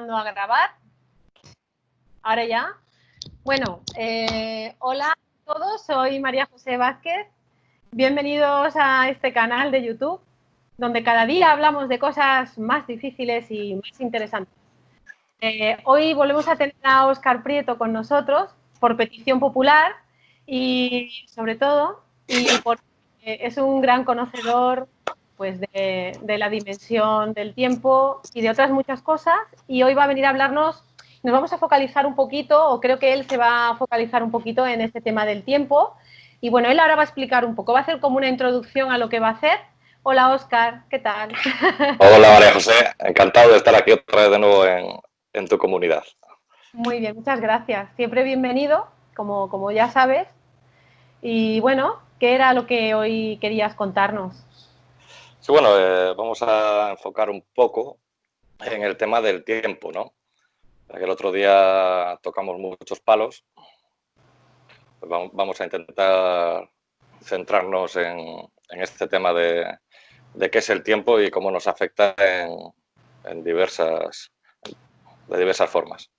dando a grabar. Ahora ya. Bueno, hola a todos, soy María José Vázquez. Bienvenidos a este canal de YouTube, donde cada día hablamos de cosas más difíciles y más interesantes. Hoy volvemos a tener a Óscar Prieto con nosotros por petición popular y sobre todo porque es un gran conocedor pues, de la dimensión del tiempo y de otras muchas cosas, y hoy va a venir a hablarnos. Nos vamos a focalizar un poquito, o creo que él se va a focalizar un poquito en este tema del tiempo, y bueno, él ahora va a explicar un poco, va a hacer como una introducción a lo que va a hacer. Hola Óscar, ¿qué tal? Hola María José, encantado de estar aquí otra vez de nuevo en tu comunidad. Muy bien, muchas gracias. Siempre bienvenido, como ya sabes. Y bueno, ¿qué era lo que hoy querías contarnos? Sí, bueno, vamos a enfocar un poco en el tema del tiempo, ¿no? Ya que el otro día tocamos muchos palos, pues vamos a intentar centrarnos en este tema de qué es el tiempo y cómo nos afecta de diversas formas.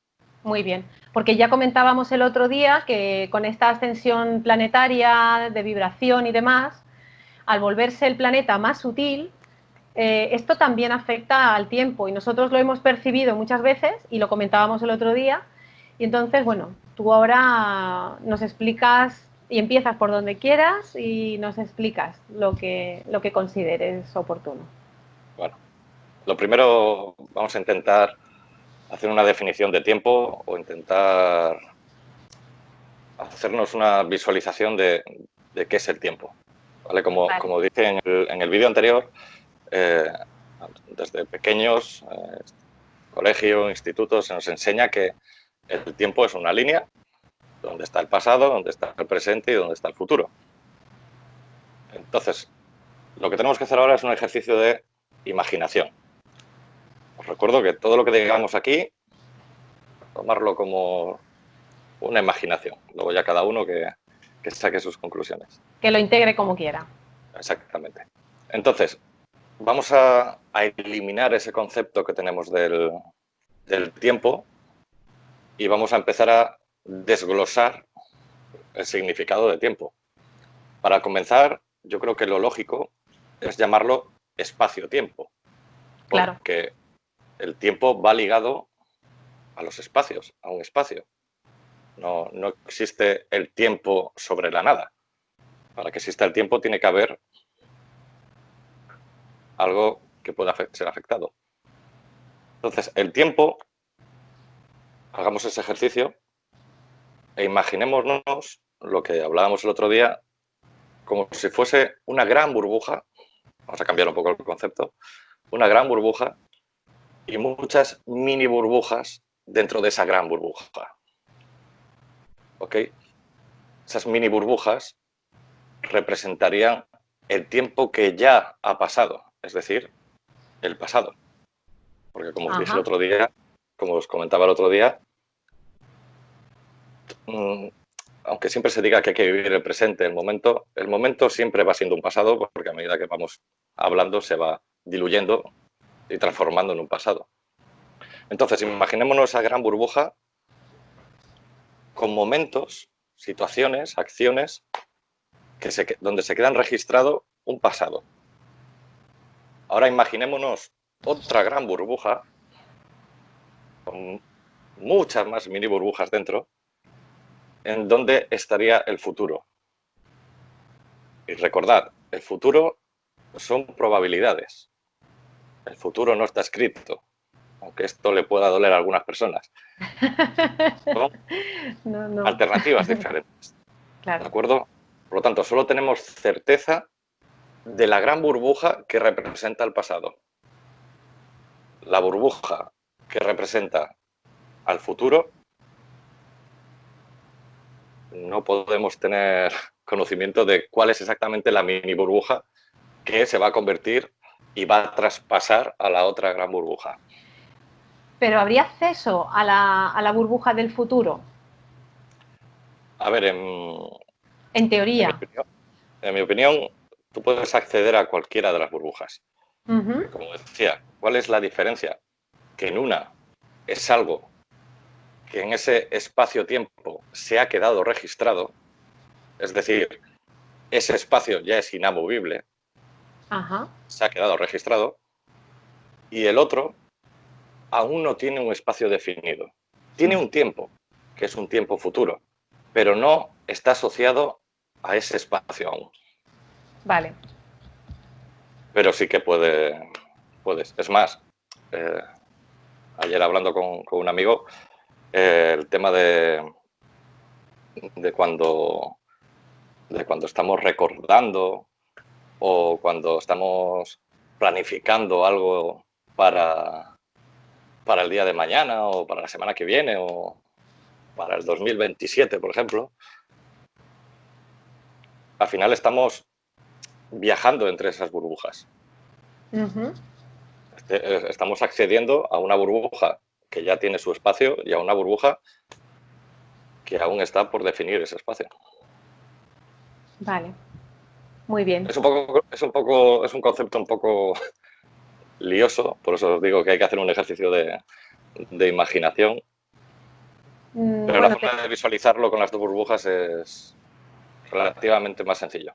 Muy bien, porque ya comentábamos el otro día que con esta ascensión planetaria de vibración y demás, al volverse el planeta más sutil, esto también afecta al tiempo, y nosotros lo hemos percibido muchas veces y lo comentábamos el otro día. Y entonces, bueno, tú ahora nos explicas y empiezas por donde quieras y nos explicas lo que consideres oportuno. Bueno, lo primero vamos a intentar hacer una definición de tiempo o intentar hacernos una visualización de qué es el tiempo. ¿Vale? Vale. Como dije en el vídeo anterior, desde pequeños, colegio, instituto, se nos enseña que el tiempo es una línea donde está el pasado, donde está el presente y donde está el futuro. Entonces, lo que tenemos que hacer ahora es un ejercicio de imaginación. Os recuerdo que todo lo que digamos aquí, tomarlo como una imaginación. Luego ya cada uno que saque sus conclusiones. Que lo integre como quiera. Exactamente. Entonces, vamos a eliminar ese concepto que tenemos del tiempo y vamos a empezar a desglosar el significado de tiempo. Para comenzar, yo creo que lo lógico es llamarlo espacio-tiempo, Claro. porque el tiempo va ligado a los espacios, a un espacio. No existe el tiempo sobre la nada. Para que exista el tiempo tiene que haber algo que pueda ser afectado. Entonces, el tiempo, hagamos ese ejercicio e imaginémonos lo que hablábamos el otro día, como si fuese una gran burbuja. Vamos a cambiar un poco el concepto. Una gran burbuja y muchas mini burbujas dentro de esa gran burbuja. ¿Ok? Esas mini burbujas representarían el tiempo que ya ha pasado, es decir, el pasado. Porque como os dije el otro día, como os comentaba el otro día, aunque siempre se diga que hay que vivir el presente, el momento siempre va siendo un pasado, porque a medida que vamos hablando se va diluyendo y transformando en un pasado. Entonces, imaginémonos esa gran burbuja con momentos, situaciones, acciones, donde se quedan registrado un pasado. Ahora imaginémonos otra gran burbuja con muchas más mini burbujas dentro, en donde estaría el futuro. Y recordad, el futuro son probabilidades. El futuro no está escrito, aunque esto le pueda doler a algunas personas. Son alternativas diferentes. Claro. ¿De acuerdo? Por lo tanto, solo tenemos certeza de la gran burbuja que representa el pasado. La burbuja que representa al futuro, no podemos tener conocimiento de cuál es exactamente la mini burbuja que se va a convertir y va a traspasar a la otra gran burbuja. ¿Pero habría acceso a la burbuja del futuro? A ver, En teoría. en mi opinión, tú puedes acceder a cualquiera de las burbujas. Uh-huh. Como decía, ¿cuál es la diferencia? Que en una es algo que en ese espacio-tiempo se ha quedado registrado, es decir, ese espacio ya es inamovible, Ajá. se ha quedado registrado, y el otro aún no tiene un espacio definido. Tiene un tiempo, que es un tiempo futuro, pero no está asociado a ese espacio aún. Vale. Pero sí que puedes. Es más, ayer hablando con un amigo, el tema de cuando estamos recordando o cuando estamos planificando algo para el día de mañana o para la semana que viene o para el 2027, por ejemplo, al final estamos viajando entre esas burbujas. Ujú. Estamos accediendo a una burbuja que ya tiene su espacio y a una burbuja que aún está por definir ese espacio. Vale. Muy bien. Es un concepto un poco lioso, por eso os digo que hay que hacer un ejercicio de imaginación. Pero la Bueno, forma de visualizarlo con las dos burbujas es relativamente más sencillo.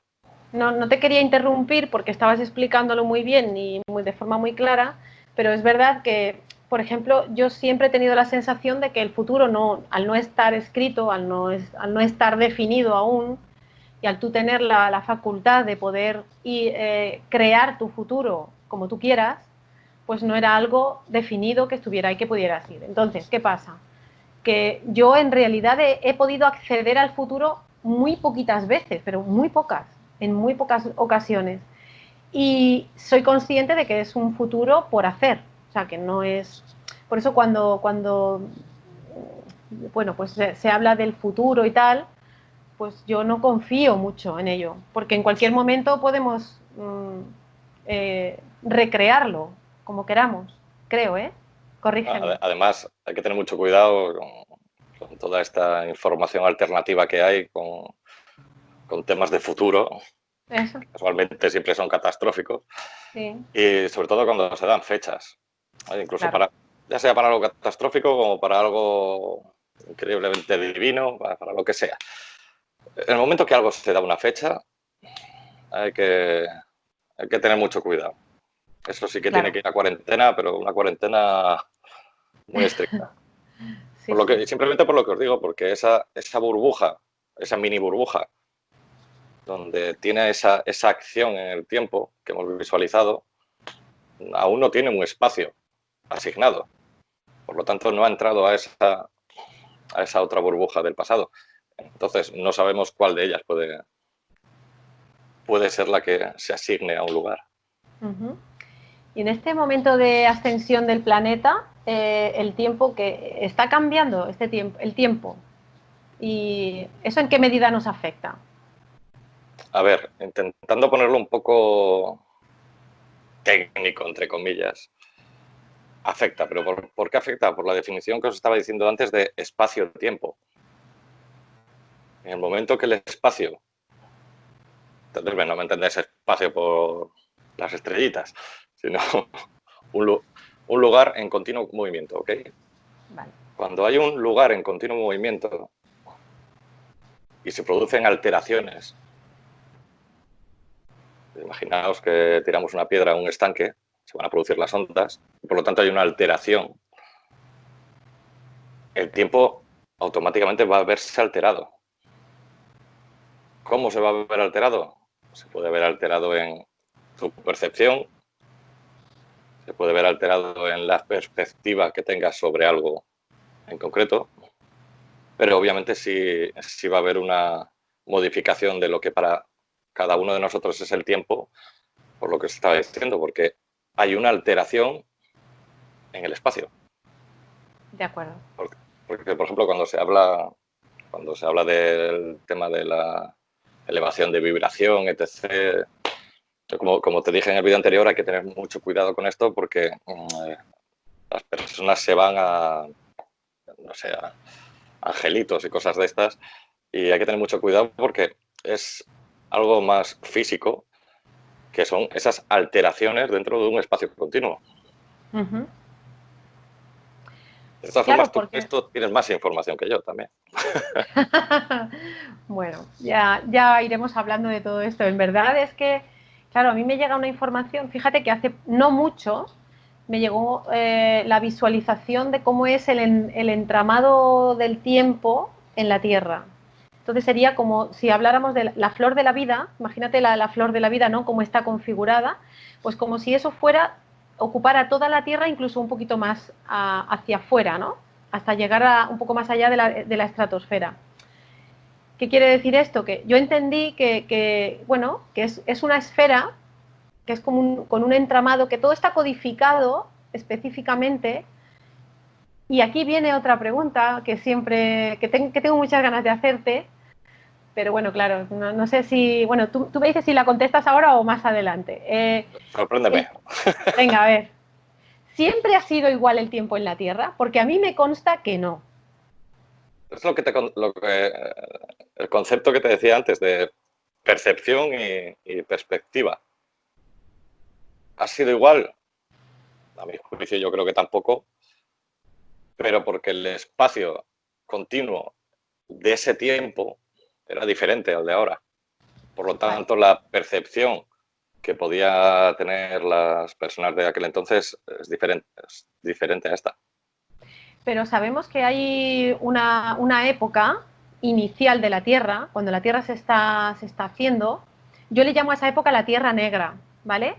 no te quería interrumpir porque estabas explicándolo muy bien y de forma muy clara, pero es verdad que, por ejemplo, yo siempre he tenido la sensación de que el futuro, al no estar escrito, al no estar definido aún, y al tú tener la facultad de poder crear tu futuro como tú quieras, pues no era algo definido que estuviera ahí que pudieras ir. Entonces, ¿qué pasa? Que yo en realidad he podido acceder al futuro muy poquitas veces, pero muy pocas, en muy pocas ocasiones. Y soy consciente de que es un futuro por hacer, o sea, que no es... Por eso cuando bueno, pues se habla del futuro y tal, pues yo no confío mucho en ello, porque en cualquier momento podemos recrearlo como queramos, creo, ¿eh? Corrígeme. Además, hay que tener mucho cuidado con toda esta información alternativa que hay, con temas de futuro, Eso, que casualmente siempre son catastróficos, sí, y sobre todo cuando se dan fechas, incluso claro. ya sea para algo catastrófico como para algo increíblemente divino, para lo que sea. En el momento que algo se da una fecha, hay que, hay que tener mucho cuidado. Eso sí que tiene Claro, que ir a cuarentena, pero una cuarentena muy estricta. sí, sí, Simplemente por lo que os digo, porque esa burbuja, esa mini burbuja, donde tiene esa acción en el tiempo que hemos visualizado, aún no tiene un espacio asignado. Por lo tanto, no ha entrado a esa otra burbuja del pasado. Entonces, no sabemos cuál de ellas puede ser la que se asigne a un lugar. uh-huh. Y en este momento de ascensión del planeta, el tiempo que está cambiando, el tiempo, ¿y eso en qué medida nos afecta? A ver, intentando ponerlo un poco técnico, entre comillas, afecta. ¿Pero por qué afecta? Por la definición que os estaba diciendo antes de espacio-tiempo. En el momento que el espacio, entonces, no me entendéis espacio por las estrellitas, sino un lugar en continuo movimiento, ¿ok? Vale. Cuando hay un lugar en continuo movimiento y se producen alteraciones, imaginaos que tiramos una piedra a un estanque, se van a producir las ondas, y por lo tanto hay una alteración. El tiempo automáticamente va a verse alterado. ¿Cómo se va a ver alterado? Se puede ver alterado en tu percepción, se puede ver alterado en la perspectiva que tengas sobre algo en concreto, pero obviamente sí va a haber una modificación de lo que para cada uno de nosotros es el tiempo, por lo que se estaba diciendo, porque hay una alteración en el espacio. De acuerdo. Porque por ejemplo, cuando se habla del tema de la elevación de vibración, etc., como te dije en el vídeo anterior, hay que tener mucho cuidado con esto porque las personas se van no sé, a angelitos y cosas de estas, y hay que tener mucho cuidado porque es algo más físico, que son esas alteraciones dentro de un espacio continuo. Uh-huh. De todas Claro, formas, tú con porque... esto tienes más información que yo también. Bueno, ya iremos hablando de todo esto. En verdad es que, claro, a mí me llega una información, fíjate que hace no mucho me llegó la visualización de cómo es el entramado del tiempo en la Tierra. Entonces sería como si habláramos de la flor de la vida, imagínate la flor de la vida, ¿no? Cómo está configurada, pues como si eso fuera, ocupara toda la Tierra, incluso un poquito más hacia afuera, ¿no? Hasta llegar un poco más allá de la estratosfera. ¿Qué quiere decir esto? Que yo entendí bueno, que es una esfera, que es como con un entramado, que todo está codificado específicamente. Y aquí viene otra pregunta que siempre, que tengo muchas ganas de hacerte, pero bueno, claro, no sé si, bueno, tú me dices si la contestas ahora o más adelante. Sorpréndeme. Venga, a ver, ¿siempre ha sido igual el tiempo en la Tierra? Porque a mí me consta que no. Es el concepto que te decía antes de percepción y perspectiva. ¿Ha sido igual? A mi juicio yo creo que tampoco, pero porque el espacio continuo de ese tiempo era diferente al de ahora. Por lo Vale. tanto, la percepción que podía tener las personas de aquel entonces es diferente a esta. Pero sabemos que hay una época inicial de la Tierra, cuando la Tierra se está haciendo, yo le llamo a esa época la Tierra Negra, ¿vale?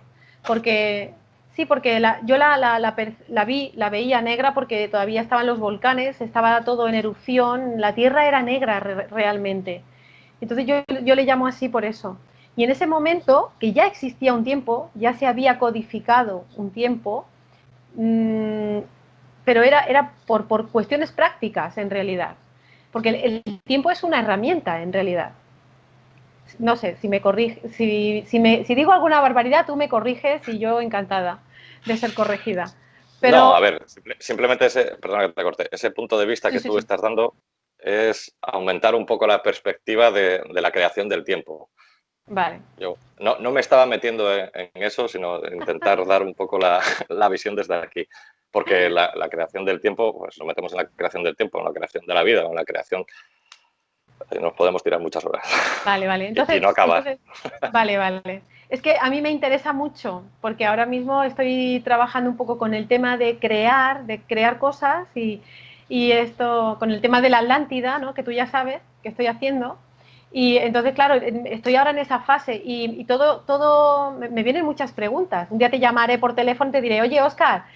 Porque, sí, porque yo la veía negra porque todavía estaban los volcanes, estaba todo en erupción, la Tierra era negra realmente. Entonces yo le llamo así por eso. Y en ese momento, que ya existía un tiempo, ya se había codificado un tiempo, mmm, pero era por cuestiones prácticas en realidad. Porque el tiempo es una herramienta en realidad. No sé, si me corrige, si digo alguna barbaridad, tú me corriges y yo encantada de ser corregida. No, a Pero, ver, simplemente perdona que te corte, ese punto de vista sí, que sí, tú sí. estás dando es aumentar un poco la perspectiva de la creación del tiempo. Vale. Yo no me estaba metiendo en eso, sino intentar dar un poco la visión desde aquí. Porque la creación del tiempo, pues nos metemos en la creación del tiempo, en la creación de la vida, en la creación, nos podemos tirar muchas horas Vale, vale. y no acabar. Vale, vale. Es que a mí me interesa mucho, porque ahora mismo estoy trabajando un poco con el tema de crear cosas y esto, con el tema de la Atlántida, ¿no? Que tú ya sabes que estoy haciendo. Y entonces, claro, estoy ahora en esa fase y todo me vienen muchas preguntas. Un día te llamaré por teléfono y te diré, oye, Óscar,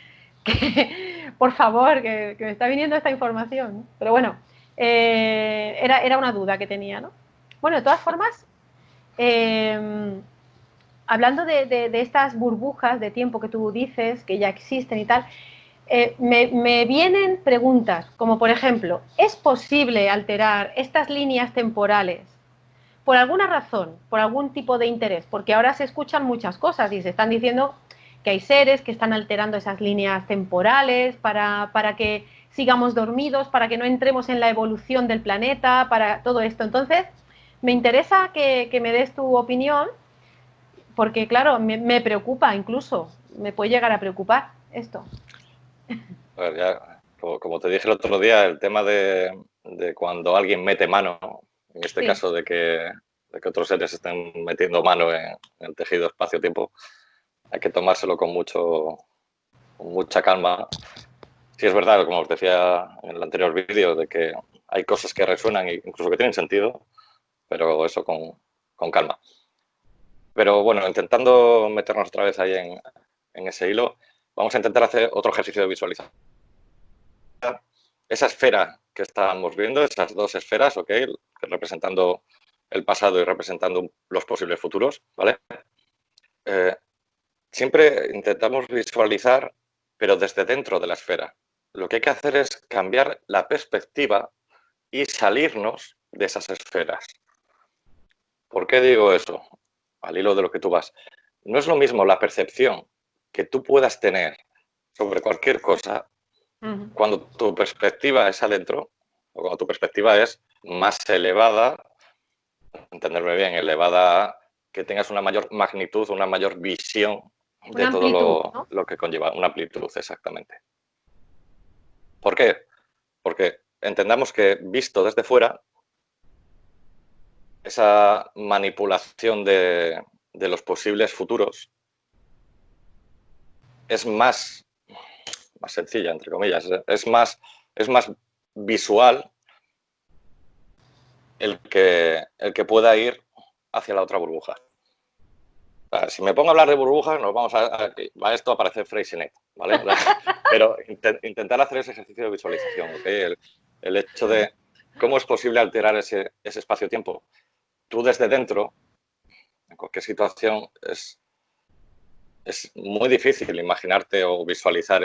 que, por favor, que me está viniendo esta información. Pero bueno, era una duda que tenía, ¿no? Bueno, de todas formas, eh, hablando de estas burbujas de tiempo que tú dices, que ya existen y tal, me vienen preguntas, como por ejemplo, ¿es posible alterar estas líneas temporales por alguna razón, por algún tipo de interés? Porque ahora se escuchan muchas cosas y se están diciendo que hay seres que están alterando esas líneas temporales para que sigamos dormidos, para que no entremos en la evolución del planeta, para todo esto. Entonces, me interesa que me des tu opinión, porque claro, me preocupa incluso, me puede llegar a preocupar esto. A ver, ya, como te dije el otro día, el tema de cuando alguien mete mano, en este Sí, caso de que otros seres estén metiendo mano en el tejido espacio-tiempo, hay que tomárselo con mucha calma. Sí es verdad, como os decía en el anterior vídeo, de que hay cosas que resuenan e incluso que tienen sentido, pero eso con calma. Pero bueno, intentando meternos otra vez ahí en ese hilo, vamos a intentar hacer otro ejercicio de visualización. Esa esfera que estábamos viendo, esas dos esferas, ¿ok? Representando el pasado y representando los posibles futuros, ¿vale? Eh, siempre intentamos visualizar, pero desde dentro de la esfera. Lo que hay que hacer es cambiar la perspectiva y salirnos de esas esferas. ¿Por qué digo eso? Al hilo de lo que tú vas. No es lo mismo la percepción que tú puedas tener sobre cualquier cosa cuando tu perspectiva es adentro o cuando tu perspectiva es más elevada, entenderme bien, elevada a que tengas una mayor magnitud, una mayor visión de una todo amplitud, ¿no? lo que conlleva, una amplitud exactamente. ¿Por qué? Porque entendamos que, visto desde fuera, esa manipulación de los posibles futuros es más sencilla, entre comillas, es más visual el que pueda ir hacia la otra burbuja. Si me pongo a hablar de burbujas, nos vamos a esto aparece Freycinet, ¿vale? Pero intentar hacer ese ejercicio de visualización, ¿okay? El hecho de cómo es posible alterar ese espacio-tiempo. Tú desde dentro, en cualquier situación, es muy difícil imaginarte o visualizar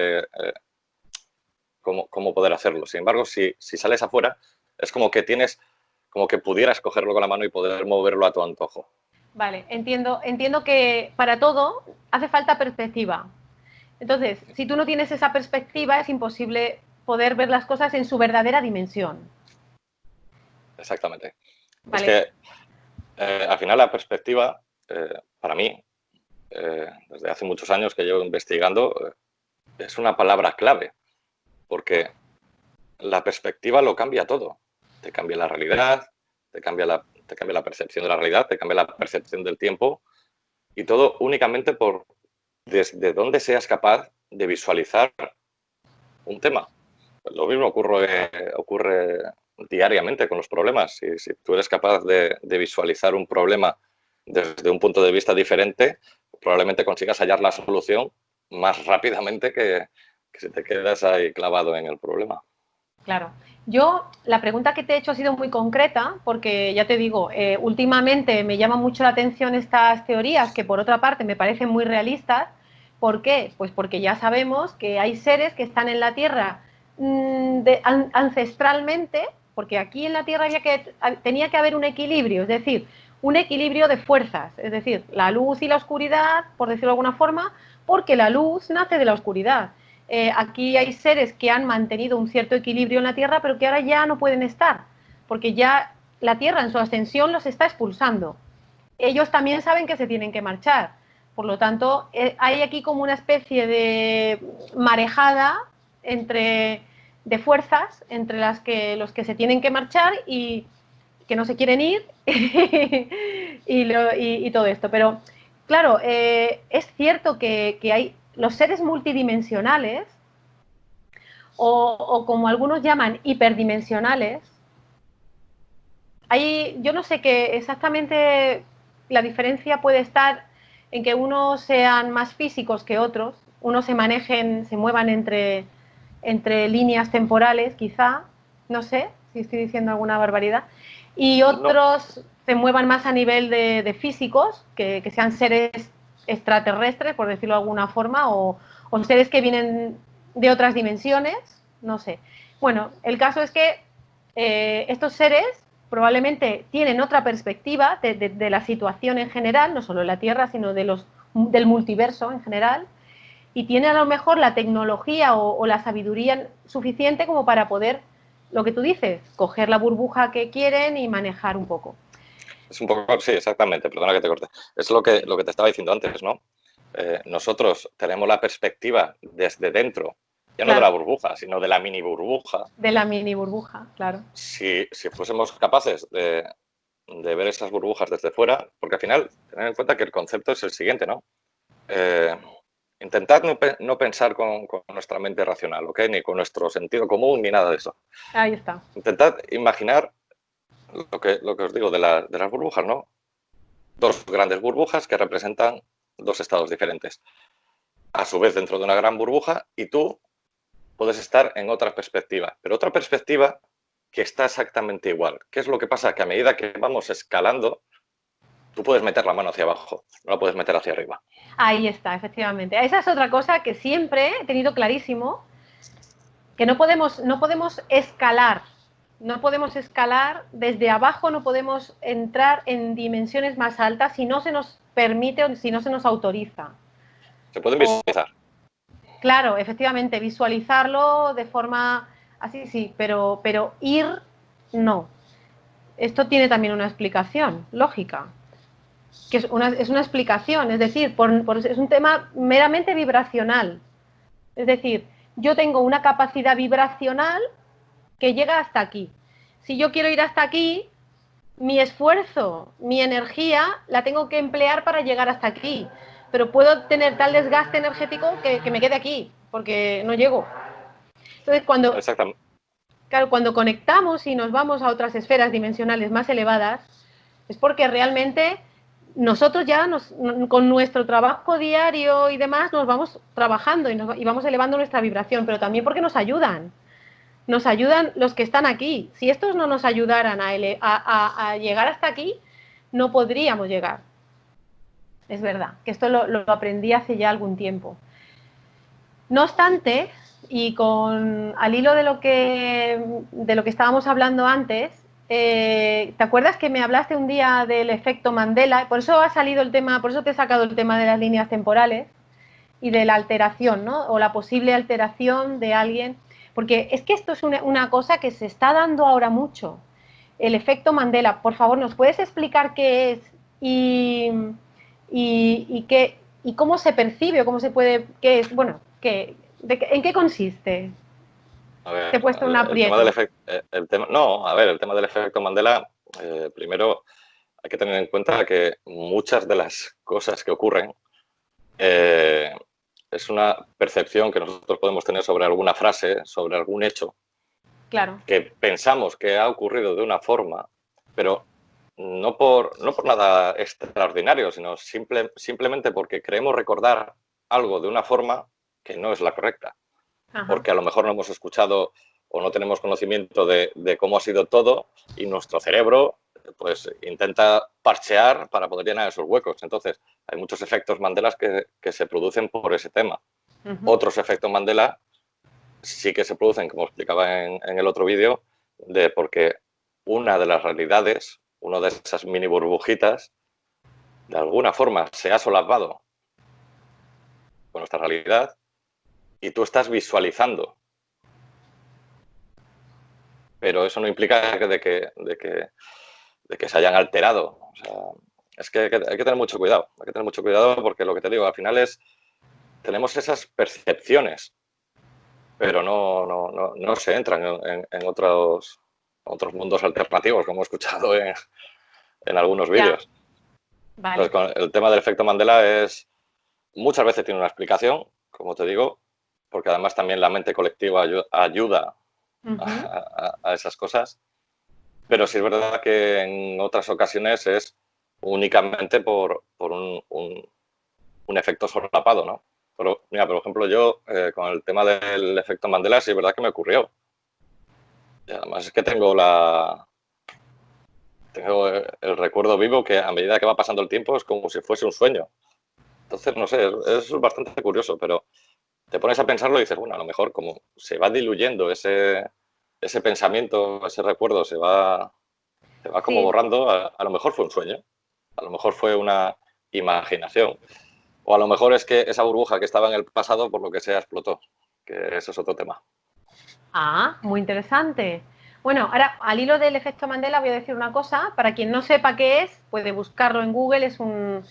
cómo poder hacerlo. Sin embargo, si sales afuera, es como que pudieras cogerlo con la mano y poder moverlo a tu antojo. Vale, entiendo que para todo hace falta perspectiva. Entonces, si tú no tienes esa perspectiva, es imposible poder ver las cosas en su verdadera dimensión. Exactamente. Vale. Es que al final la perspectiva, para mí, desde hace muchos años que llevo investigando, es una palabra clave, porque la perspectiva lo cambia todo. Te cambia la realidad, te cambia la percepción de la realidad, te cambia la percepción del tiempo, y todo únicamente desde dónde seas capaz de visualizar un tema. Lo mismo ocurre diariamente con los problemas. Si tú eres capaz de visualizar un problema desde un punto de vista diferente, probablemente consigas hallar la solución más rápidamente que si te quedas ahí clavado en el problema. Claro. La pregunta que te he hecho ha sido muy concreta porque, ya te digo, últimamente me llama mucho la atención estas teorías que, por otra parte, me parecen muy realistas. ¿Por qué? Pues porque ya sabemos que hay seres que están en la Tierra ancestralmente, porque aquí en la Tierra tenía que haber un equilibrio, es decir, un equilibrio de fuerzas, es decir, la luz y la oscuridad, por decirlo de alguna forma, porque la luz nace de la oscuridad. Aquí hay seres que han mantenido un cierto equilibrio en la Tierra, pero que ahora ya no pueden estar, porque ya la Tierra en su ascensión los está expulsando. Ellos también saben que se tienen que marchar. Por lo tanto, hay aquí como una especie de marejada de fuerzas entre los que se tienen que marchar y que no se quieren ir y todo esto. Pero, claro, es cierto que hay los seres multidimensionales o como algunos llaman hiperdimensionales. Yo no sé qué exactamente la diferencia puede estar en que unos sean más físicos que otros, unos se muevan entre líneas temporales, quizá, no sé si estoy diciendo alguna barbaridad, y otros se muevan más a nivel de físicos, que sean seres extraterrestres, por decirlo de alguna forma, o seres que vienen de otras dimensiones, no sé. Bueno, el caso es que estos seres probablemente tienen otra perspectiva de la situación en general, no solo de la Tierra, sino del multiverso en general, y tienen a lo mejor la tecnología o la sabiduría suficiente como para poder, lo que tú dices, coger la burbuja que quieren y manejar un poco. Es un poco, sí, exactamente, perdona que te corte. Es lo que te estaba diciendo antes, ¿no? Nosotros tenemos la perspectiva desde dentro, ya no de la burbuja, sino de la mini burbuja. De la mini burbuja, claro. Si fuésemos capaces de ver esas burbujas desde fuera, porque al final, tener en cuenta que el concepto es el siguiente, ¿no? Intentad no pensar con nuestra mente racional, ¿ok? Ni con nuestro sentido común, ni nada de eso. Ahí está. Intentad imaginar lo que os digo de las burbujas, ¿no? Dos grandes burbujas que representan dos estados diferentes. A su vez, dentro de una gran burbuja, y tú puedes estar en otra perspectiva, pero otra perspectiva que está exactamente igual. ¿Qué es lo que pasa? Que a medida que vamos escalando, tú puedes meter la mano hacia abajo, no la puedes meter hacia arriba. Ahí está, efectivamente. Esa es otra cosa que siempre he tenido clarísimo, que no podemos escalar. No podemos escalar desde abajo, no podemos entrar en dimensiones más altas si no se nos permite o si no se nos autoriza. Se pueden visualizar. Claro, efectivamente, visualizarlo de forma así, sí, pero ir, no. Esto tiene también una explicación lógica, que es una explicación, es decir, es un tema meramente vibracional. Es decir, yo tengo una capacidad vibracional que llega hasta aquí. Si yo quiero ir hasta aquí, mi esfuerzo, mi energía, la tengo que emplear para llegar hasta aquí. Pero puedo tener tal desgaste energético que me quede aquí, porque no llego. Entonces, claro, cuando conectamos y nos vamos a otras esferas dimensionales más elevadas, es porque realmente nosotros ya con nuestro trabajo diario y demás nos vamos trabajando y vamos elevando nuestra vibración, pero también porque nos ayudan. Nos ayudan los que están aquí. Si estos no nos ayudaran a llegar hasta aquí, no podríamos llegar. Es verdad, que esto lo aprendí hace ya algún tiempo. No obstante, y al hilo de lo que estábamos hablando antes, ¿te acuerdas que me hablaste un día del efecto Mandela? Por eso ha salido el tema, por eso te he sacado el tema de las líneas temporales y de la alteración, ¿no? O la posible alteración de alguien. Porque es que esto es una cosa que se está dando ahora mucho. El efecto Mandela. Por favor, ¿nos puedes explicar qué es y cómo se percibe o cómo se puede, qué es, bueno, en qué consiste? A ver, Te he puesto un aprieto. el tema del efecto Mandela, primero hay que tener en cuenta que muchas de las cosas que ocurren es una percepción que nosotros podemos tener sobre alguna frase, sobre algún hecho, claro, que pensamos que ha ocurrido de una forma, pero no por nada extraordinario, sino simplemente porque creemos recordar algo de una forma que no es la correcta. Ajá. Porque a lo mejor no hemos escuchado o no tenemos conocimiento de cómo ha sido todo y nuestro cerebro pues intenta parchear para poder llenar esos huecos. Entonces, hay muchos efectos Mandela que se producen por ese tema. Otros efectos Mandela sí que se producen, como explicaba en el otro vídeo, porque una de las realidades, una de esas mini burbujitas, de alguna forma se ha solapado con nuestra realidad y tú estás visualizando. Pero eso no implica de que se hayan alterado. O sea, es que hay que tener mucho cuidado. Hay que tener mucho cuidado porque lo que te digo, al final tenemos esas percepciones, pero no se entran en otros mundos alternativos, como he escuchado en algunos vídeos. Vale. Entonces, con el tema del efecto Mandela muchas veces tiene una explicación, como te digo, porque además también la mente colectiva ayuda a esas cosas. Pero sí es verdad que en otras ocasiones es únicamente por un efecto solapado, ¿no? Pero, mira, por ejemplo, yo con el tema del efecto Mandela sí es verdad que me ocurrió. Y además es que tengo el recuerdo vivo que a medida que va pasando el tiempo es como si fuese un sueño. Entonces, no sé, es bastante curioso, pero te pones a pensarlo y dices, bueno, a lo mejor como se va diluyendo ese pensamiento, ese recuerdo, se va como borrando, a lo mejor fue un sueño, a lo mejor fue una imaginación, o a lo mejor es que esa burbuja que estaba en el pasado por lo que sea explotó, que eso es otro tema. Ah, muy interesante. Bueno, ahora al hilo del efecto Mandela voy a decir una cosa, para quien no sepa qué es, puede buscarlo en Google, es una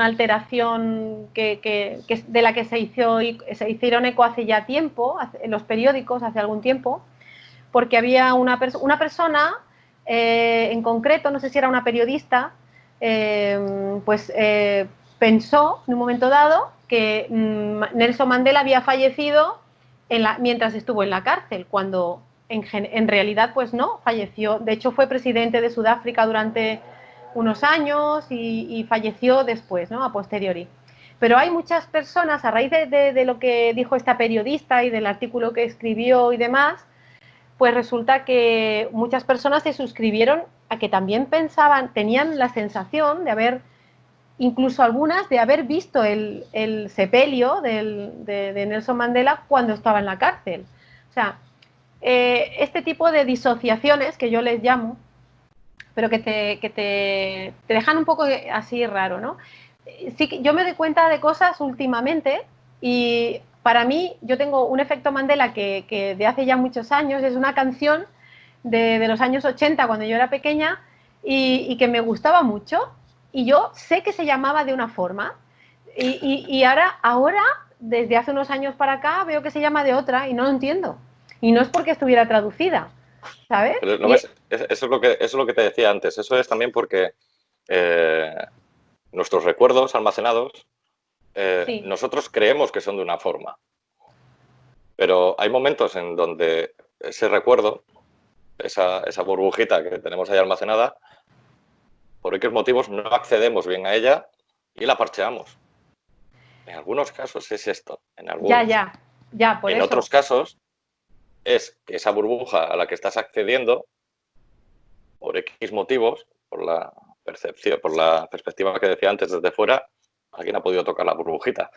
alteración de la que se hicieron eco hace ya tiempo, en los periódicos hace algún tiempo, porque había una persona en concreto, no sé si era una periodista, pensó en un momento dado que Nelson Mandela había fallecido mientras estuvo en la cárcel, cuando en realidad pues no, falleció. De hecho fue presidente de Sudáfrica durante unos años y falleció después, ¿no? A posteriori. Pero hay muchas personas, a raíz de lo que dijo esta periodista y del artículo que escribió y demás, pues resulta que muchas personas se suscribieron a que también tenían la sensación de haber, incluso algunas, de haber visto el sepelio de Nelson Mandela cuando estaba en la cárcel. O sea, este tipo de disociaciones, que yo les llamo, pero que te dejan un poco así raro, ¿no? Sí, yo me doy cuenta de cosas últimamente y para mí yo tengo un efecto Mandela que de hace ya muchos años, es una canción de los años 80 cuando yo era pequeña y que me gustaba mucho y yo sé que se llamaba de una forma y ahora desde hace unos años para acá veo que se llama de otra y no lo entiendo. Y no es porque estuviera traducida, ¿sabes? Pero, ¿no ves? Eso es lo que te decía antes. Eso es también porque nuestros recuerdos almacenados, Sí, nosotros creemos que son de una forma, pero hay momentos en donde ese recuerdo, esa burbujita que tenemos ahí almacenada, por X motivos no accedemos bien a ella y la parcheamos. En algunos casos es esto, en ya, algunos. ya, ya, por En otros eso. casos es que esa burbuja a la que estás accediendo, por X motivos, por la percepción, por la perspectiva que decía antes desde fuera, alguien ha podido tocar la burbujita.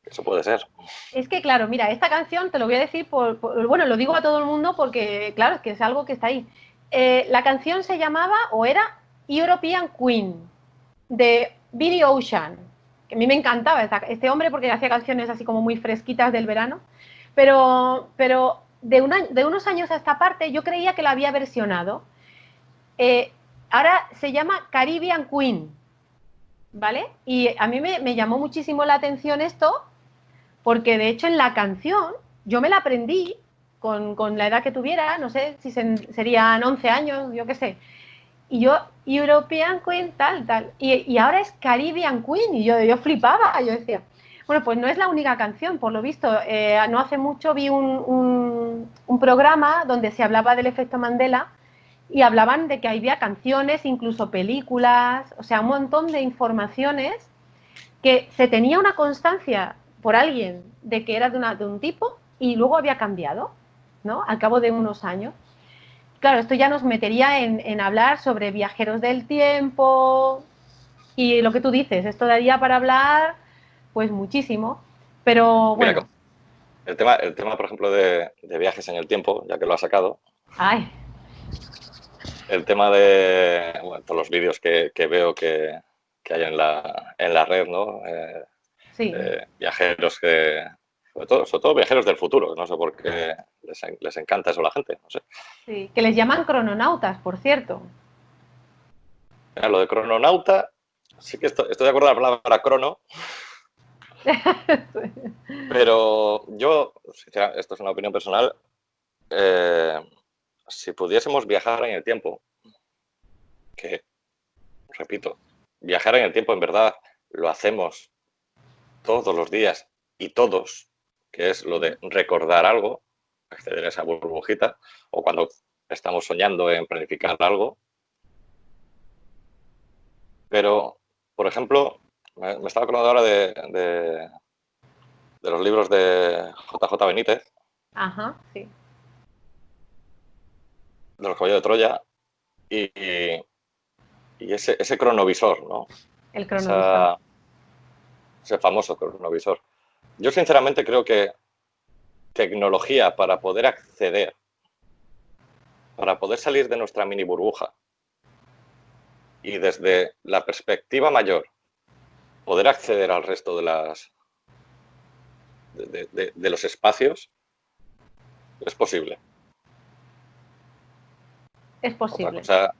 Eso puede ser. Es que, claro, mira, esta canción te lo voy a decir bueno, lo digo a todo el mundo porque, claro, es que es algo que está ahí. La canción se llamaba, o era, European Queen, de Billy Ocean, que a mí me encantaba este hombre porque hacía canciones así como muy fresquitas del verano, pero de unos años a esta parte yo creía que la había versionado. Eh, Ahora se llama Caribbean Queen, ¿vale? Y a mí me llamó muchísimo la atención esto porque de hecho en la canción yo me la aprendí con la edad que tuviera, no sé si serían 11 años, yo qué sé. Y yo, European Queen, tal, tal. Y ahora es Caribbean Queen. Y yo flipaba, yo decía, bueno, pues no es la única canción, por lo visto. No hace mucho vi un programa donde se hablaba del efecto Mandela y hablaban de que había canciones, incluso películas, o sea, un montón de informaciones que se tenía una constancia por alguien de que era de un tipo y luego había cambiado, ¿no? Al cabo de unos años. Claro, esto ya nos metería en hablar sobre viajeros del tiempo y lo que tú dices, esto daría para hablar pues muchísimo, pero Mira, bueno, el tema por ejemplo, de viajes en el tiempo, ya que lo has sacado, ay, el tema de bueno, todos los vídeos que veo que hay en la red, ¿no? sí, Viajeros que, sobre todo viajeros del futuro, no sé por qué les encanta eso a la gente, no sé. sí, que les llaman crononautas, por cierto. Mira, lo de crononauta, sí que estoy de acuerdo con la palabra crono, pero yo, esto es una opinión personal, eh, si pudiésemos viajar en el tiempo, que, repito, viajar en el tiempo en verdad lo hacemos todos los días y todos, que es lo de recordar algo, acceder a esa burbujita, o cuando estamos soñando en planificar algo. Pero, por ejemplo, me estaba acordando ahora de los libros de JJ Benítez, Ajá, sí, de los caballos de Troya, y ese cronovisor, ¿no? el cronovisor. Esa, ese famoso cronovisor. Yo sinceramente creo que tecnología para poder acceder, para poder salir de nuestra mini burbuja y desde la perspectiva mayor poder acceder al resto de los espacios, es posible. Es Otra posible. cosa,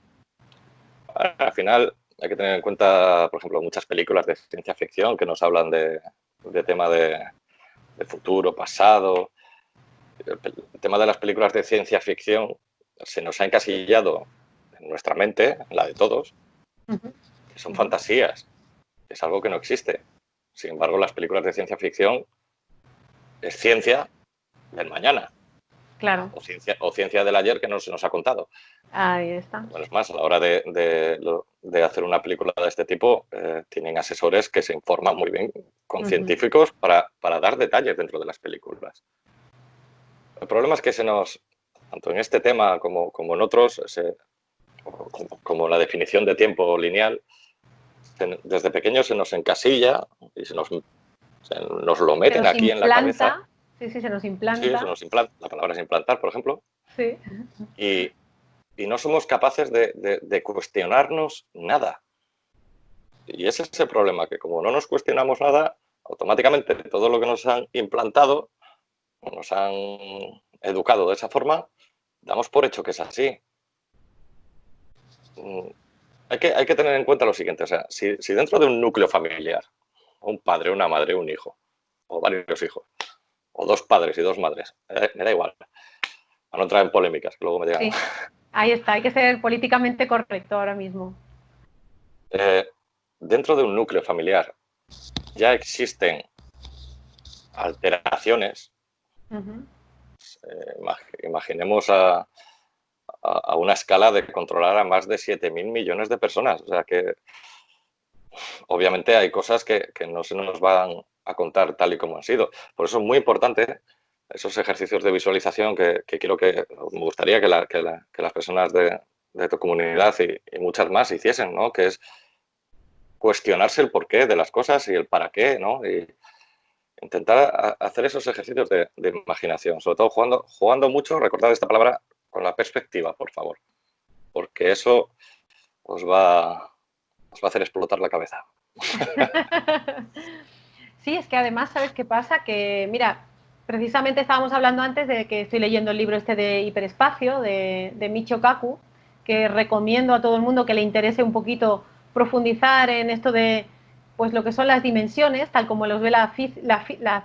al final hay que tener en cuenta, por ejemplo, muchas películas de ciencia ficción que nos hablan de tema de futuro, pasado. El tema de las películas de ciencia ficción se nos ha encasillado en nuestra mente, en la de todos, Ujú, que son ujú. fantasías, es algo que no existe. Sin embargo, las películas de ciencia ficción es ciencia del mañana Claro, o ciencia del ayer que no se nos ha contado. ahí está. Bueno, es más, a la hora de hacer una película de este tipo, tienen asesores que se informan muy bien con Ujú. científicos para dar detalles dentro de las películas. El problema es que tanto en este tema como en otros, como la definición de tiempo lineal, desde pequeños se nos encasilla y nos lo Se meten nos aquí en la cabeza. implanta, sí, sí, se nos Sí, se implanta, nos implanta, la palabra es implantar, por ejemplo, sí. y, y no somos capaces de cuestionarnos nada. Y ese es el problema, que como no nos cuestionamos nada, automáticamente todo lo que nos han implantado, nos han educado de esa forma, damos por hecho que es así. Mm, hay que tener en cuenta lo siguiente, o sea, si dentro de un núcleo familiar, un padre, una madre, un hijo, o varios hijos, o 2 padres y 2 madres, me da igual, a no entrar en polémicas, que luego me digan. Sí, ahí está, hay que ser políticamente correcto ahora mismo. Dentro de un núcleo familiar ya existen alteraciones. Imaginemos a una escala de controlar a más de 7.000 millones de personas. O sea que obviamente hay cosas que no se nos van a contar tal y como han sido. Por eso es muy importante esos ejercicios de visualización que quiero que me gustaría que las personas de tu comunidad y muchas más hiciesen, ¿no? Que es cuestionarse el porqué de las cosas y el para qué, ¿no? Y intentar hacer esos ejercicios de imaginación, sobre todo jugando mucho, recordad esta palabra, con la perspectiva, por favor, porque eso os va a hacer explotar la cabeza. Sí, es que además, ¿sabes qué pasa? Que, mira, precisamente estábamos hablando antes de que estoy leyendo el libro este de Hiperespacio, de Michio Kaku, que recomiendo a todo el mundo que le interese un poquito profundizar en esto de pues lo que son las dimensiones, tal como los ve la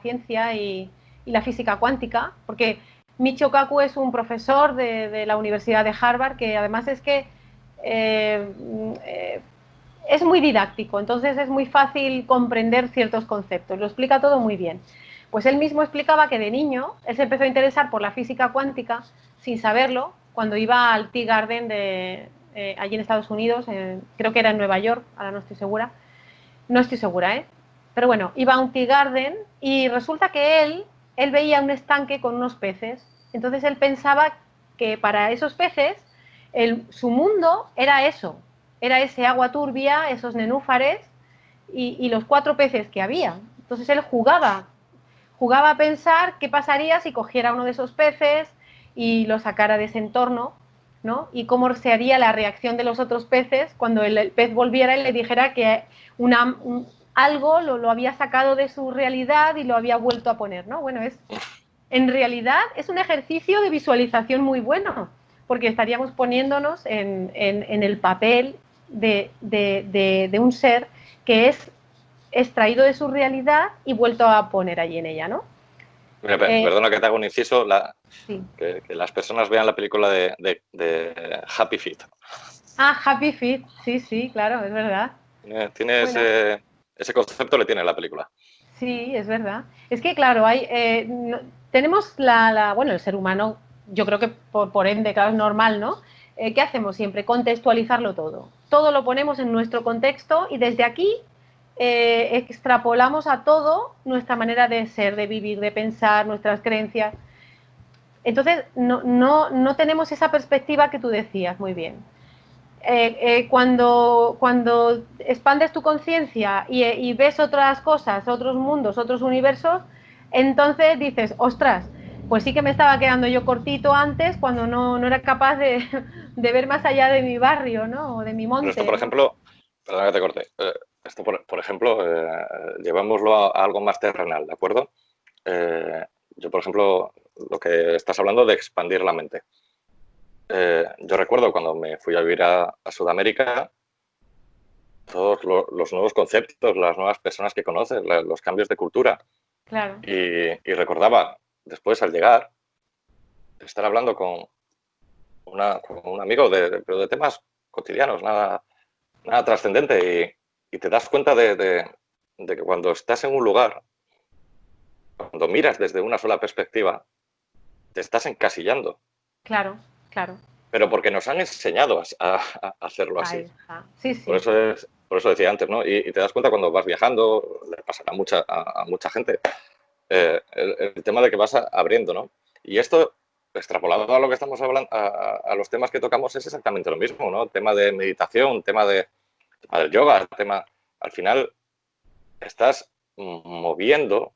ciencia y la física cuántica, porque Michio Kaku es un profesor de la Universidad de Harvard, que además es que es muy didáctico, entonces es muy fácil comprender ciertos conceptos, lo explica todo muy bien. Pues él mismo explicaba que de niño él se empezó a interesar por la física cuántica sin saberlo cuando iba al Tea Garden allí en Estados Unidos, creo que era en Nueva York, ahora no estoy segura, pero bueno, iba a un Tea Garden y resulta que él veía un estanque con unos peces, entonces él pensaba que para esos peces su mundo era eso, era ese agua turbia, esos nenúfares y los 4 peces que había. Entonces él jugaba a pensar qué pasaría si cogiera uno de esos peces y lo sacara de ese entorno, ¿no? Y cómo se haría la reacción de los otros peces cuando el pez volviera y le dijera que algo lo había sacado de su realidad y lo había vuelto a poner, ¿no? Bueno, en realidad es un ejercicio de visualización muy bueno, porque estaríamos poniéndonos en el papel de un ser que es extraído de su realidad y vuelto a poner allí en ella, ¿no? Mira, perdona que te haga un inciso, Sí. que las personas vean la película de Happy Feet. Ah, Happy Feet, sí, claro, es verdad. Tiene Bueno, ese concepto, le tiene la película. sí, es verdad. Es que, claro, tenemos bueno, el ser humano, yo creo que por ende, claro, es normal, ¿no? ¿Qué hacemos siempre? Contextualizarlo todo. Todo lo ponemos en nuestro contexto y desde aquí extrapolamos a todo nuestra manera de ser, de vivir, de pensar, nuestras creencias. Entonces, no tenemos esa perspectiva que tú decías muy bien. Cuando expandes tu conciencia y ves otras cosas, otros mundos, otros universos, entonces dices, ostras, pues sí que me estaba quedando yo cortito antes cuando no era capaz de ver más allá de mi barrio, ¿no? O de mi Pero esto, monte, por ¿no? ejemplo, perdona que te corte, esto, por ejemplo, llevámoslo a algo más terrenal, ¿de acuerdo? Yo, por ejemplo, lo que estás hablando de expandir la mente. Yo recuerdo cuando me fui a vivir a Sudamérica, todos los nuevos conceptos, las nuevas personas que conoces, los cambios de cultura. Claro. Y recordaba, después al llegar, estar hablando con un amigo, pero de temas cotidianos, nada trascendente. Y te das cuenta de que cuando estás en un lugar, cuando miras desde una sola perspectiva, te estás encasillando. Claro, claro. Pero porque nos han enseñado a hacerlo así. Ahí está. Sí, Por sí. eso decía antes, ¿no? Y te das cuenta cuando vas viajando, le pasará a mucha gente, el tema de que vas abriendo, ¿no? Y esto, extrapolado a lo que estamos hablando, a los temas que tocamos, es exactamente lo mismo, ¿no? Tema de meditación, tema del yoga, al final estás moviendo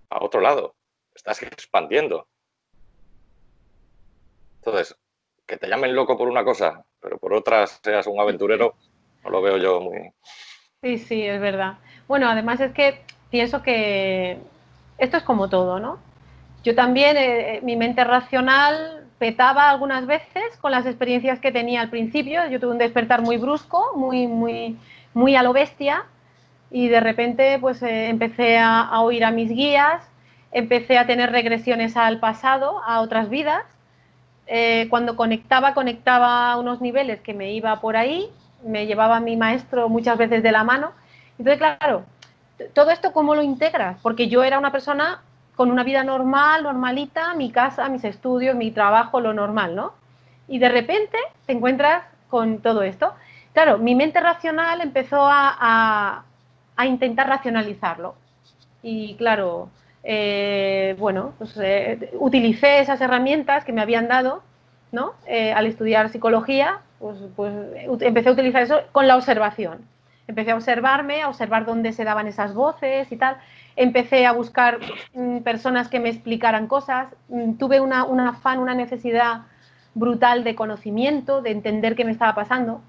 a otro lado, estás expandiendo. Entonces, que te llamen loco por una cosa, pero por otra seas un aventurero, no lo veo yo muy... Sí, es verdad. Bueno, además es que pienso que esto es como todo, ¿no? Yo también, mi mente racional petaba algunas veces con las experiencias que tenía al principio. Yo tuve un despertar muy brusco, muy a lo bestia, y de repente pues empecé a oír a mis guías, empecé a tener regresiones al pasado, a otras vidas. Cuando conectaba a unos niveles que me iba por ahí, me llevaba mi maestro muchas veces de la mano. Entonces, claro, todo esto ¿cómo lo integras? Porque yo era una persona con una vida normal, normalita, mi casa, mis estudios, mi trabajo, lo normal, ¿no? Y de repente te encuentras con todo esto. Claro, mi mente racional empezó a intentar racionalizarlo. Y claro, bueno, pues, utilicé esas herramientas que me habían dado, ¿no? Al estudiar psicología, pues empecé a utilizar eso con la observación. Empecé a observarme, a observar dónde se daban esas voces y tal. Empecé a buscar personas que me explicaran cosas. Tuve un afán, una necesidad brutal de conocimiento, de entender qué me estaba pasando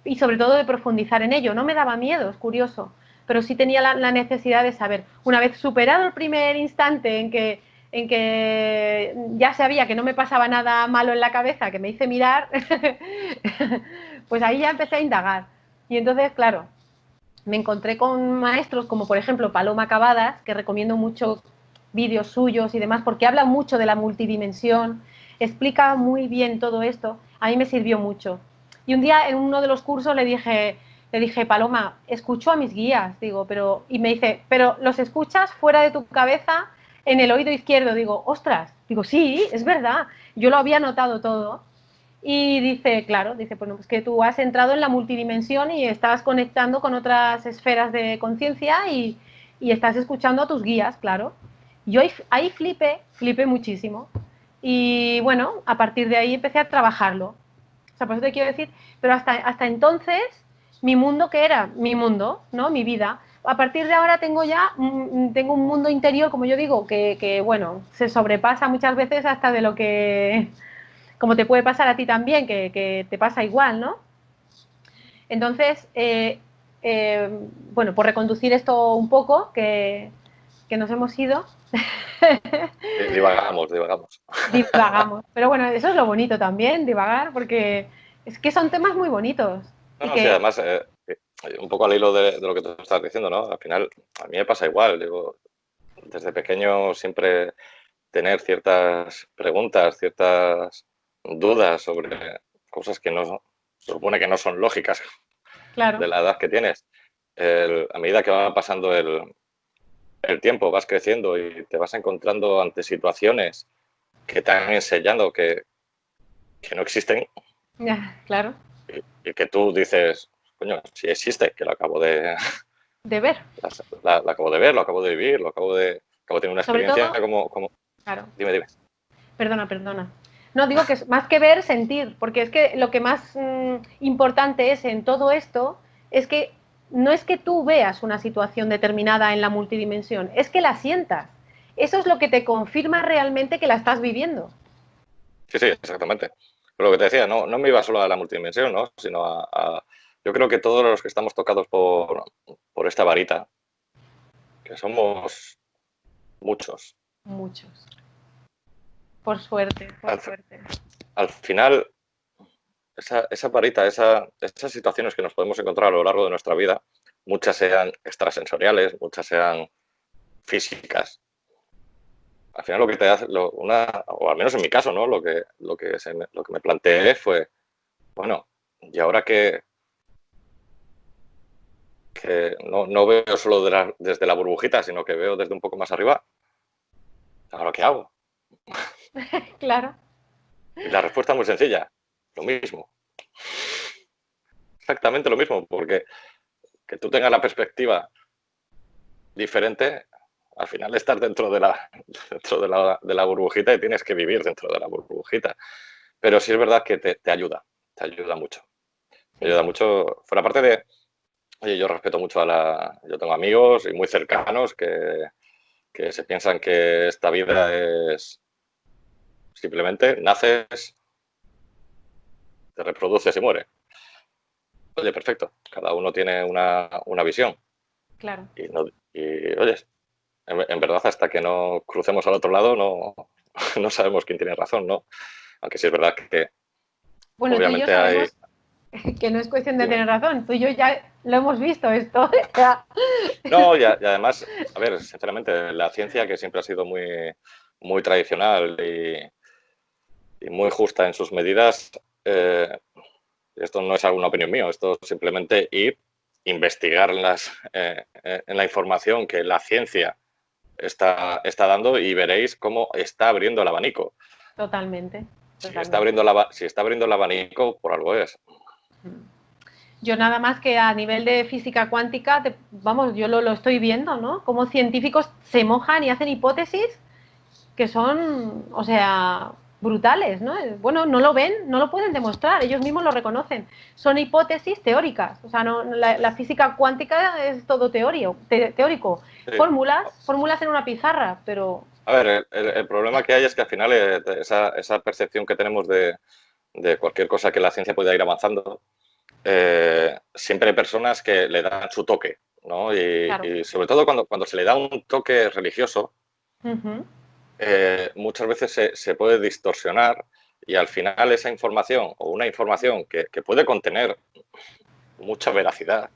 y sobre todo de profundizar en ello. No me daba miedo, es curioso, pero sí tenía la necesidad de saber. Una vez superado el primer instante en que ya sabía que no me pasaba nada malo en la cabeza, que me hice mirar, pues ahí ya empecé a indagar. Y entonces, claro, me encontré con maestros como por ejemplo Paloma Cavadas, que recomiendo mucho vídeos suyos y demás, porque habla mucho de la multidimensión, explica muy bien todo esto. A mí me sirvió mucho. Y un día en uno de los cursos le dije, Paloma, escucho a mis guías, digo, pero, y me dice, pero los escuchas fuera de tu cabeza en el oído izquierdo. Digo, ostras, digo, sí, es verdad, yo lo había notado todo. Y dice, claro, dice, bueno, pues que tú has entrado en la multidimensión y estás conectando con otras esferas de conciencia y estás escuchando a tus guías, claro. Yo ahí flipé muchísimo. Y bueno, a partir de ahí empecé a trabajarlo. O sea, por eso te quiero decir, pero hasta entonces, mi mundo, ¿qué era? Mi mundo, ¿no? Mi vida. A partir de ahora tengo ya, tengo un mundo interior, como yo digo, que bueno, se sobrepasa muchas veces hasta de lo que como te puede pasar a ti también, que te pasa igual, ¿no? Entonces, bueno, por reconducir esto un poco, que nos hemos ido, Divagamos, divagamos. divagamos. Pero bueno, eso es lo bonito también, divagar, porque es que son temas muy bonitos. No, Y no, sí, que, además, un poco al hilo de lo que tú estás diciendo, ¿no? Al final, a mí me pasa igual. Digo, desde pequeño siempre tener ciertas preguntas, ciertas dudas sobre cosas que no se supone que no son lógicas claro, de la edad que tienes. A medida que va pasando el tiempo, vas creciendo y te vas encontrando ante situaciones que te han enseñado que no existen ya, claro, y que tú dices, coño, si existe, que lo acabo de, de ver. lo acabo de ver, lo acabo de vivir, acabo de tener una Sobre experiencia todo, como... claro, Dime, dime. perdona, perdona. No, digo que es más que ver, sentir, porque es que lo que más importante es en todo esto es que no es que tú veas una situación determinada en la multidimensión, es que la sientas. Eso es lo que te confirma realmente que la estás viviendo. Sí, sí, exactamente. Pero lo que te decía, no me iba solo a la multidimensión, ¿no? Sino yo creo que todos los que estamos tocados por esta varita, que somos muchos, Muchos. Por suerte, por al, suerte. al final, esa varita, esas situaciones que nos podemos encontrar a lo largo de nuestra vida, muchas sean extrasensoriales, muchas sean físicas. Al final lo que te hace, o al menos en mi caso, ¿no? Lo que me planteé fue, bueno, ¿y ahora que no veo solo desde la burbujita, sino que veo desde un poco más arriba? ¿Ahora qué hago? Claro, Y la respuesta es muy sencilla, lo mismo, exactamente lo mismo, porque que tú tengas la perspectiva diferente, al final estás dentro de la burbujita y tienes que vivir dentro de la burbujita. Pero sí es verdad que te ayuda mucho. Te sí, ayuda mucho, fuera parte de, oye, yo respeto mucho yo tengo amigos y muy cercanos que se piensan que esta vida es simplemente naces, te reproduces y muere. Oye, perfecto, cada uno tiene una visión. claro. Y, no, y oye, en verdad hasta que no crucemos al otro lado no sabemos quién tiene razón, ¿no? Aunque sí es verdad que Bueno, tú y yo obviamente hay... sabemos que no es cuestión de Dime. tener razón. Tú y yo ya Lo hemos visto esto. No, y además, a ver, sinceramente, la ciencia que siempre ha sido muy, muy tradicional y muy justa en sus medidas, esto no es alguna opinión mía, esto es simplemente ir, investigar en la información que la ciencia está dando y veréis cómo está abriendo el abanico. Totalmente, Si está totalmente. abriendo, si está abriendo el abanico, por algo es. Yo nada más que a nivel de física cuántica, vamos, yo lo estoy viendo, ¿no? Como científicos se mojan y hacen hipótesis que son, o sea, brutales, ¿no? Bueno, no lo ven, no lo pueden demostrar, ellos mismos lo reconocen. Son hipótesis teóricas, o sea, no, la física cuántica es todo teórico. Sí. Fórmulas en una pizarra, pero... A ver, el problema que hay es que al final esa percepción que tenemos de cualquier cosa que la ciencia pueda ir avanzando, siempre hay personas que le dan su toque, ¿no? Claro. Y sobre todo cuando se le da un toque religioso, Ujú. muchas veces se puede distorsionar y al final esa información o una información que puede contener mucha veracidad,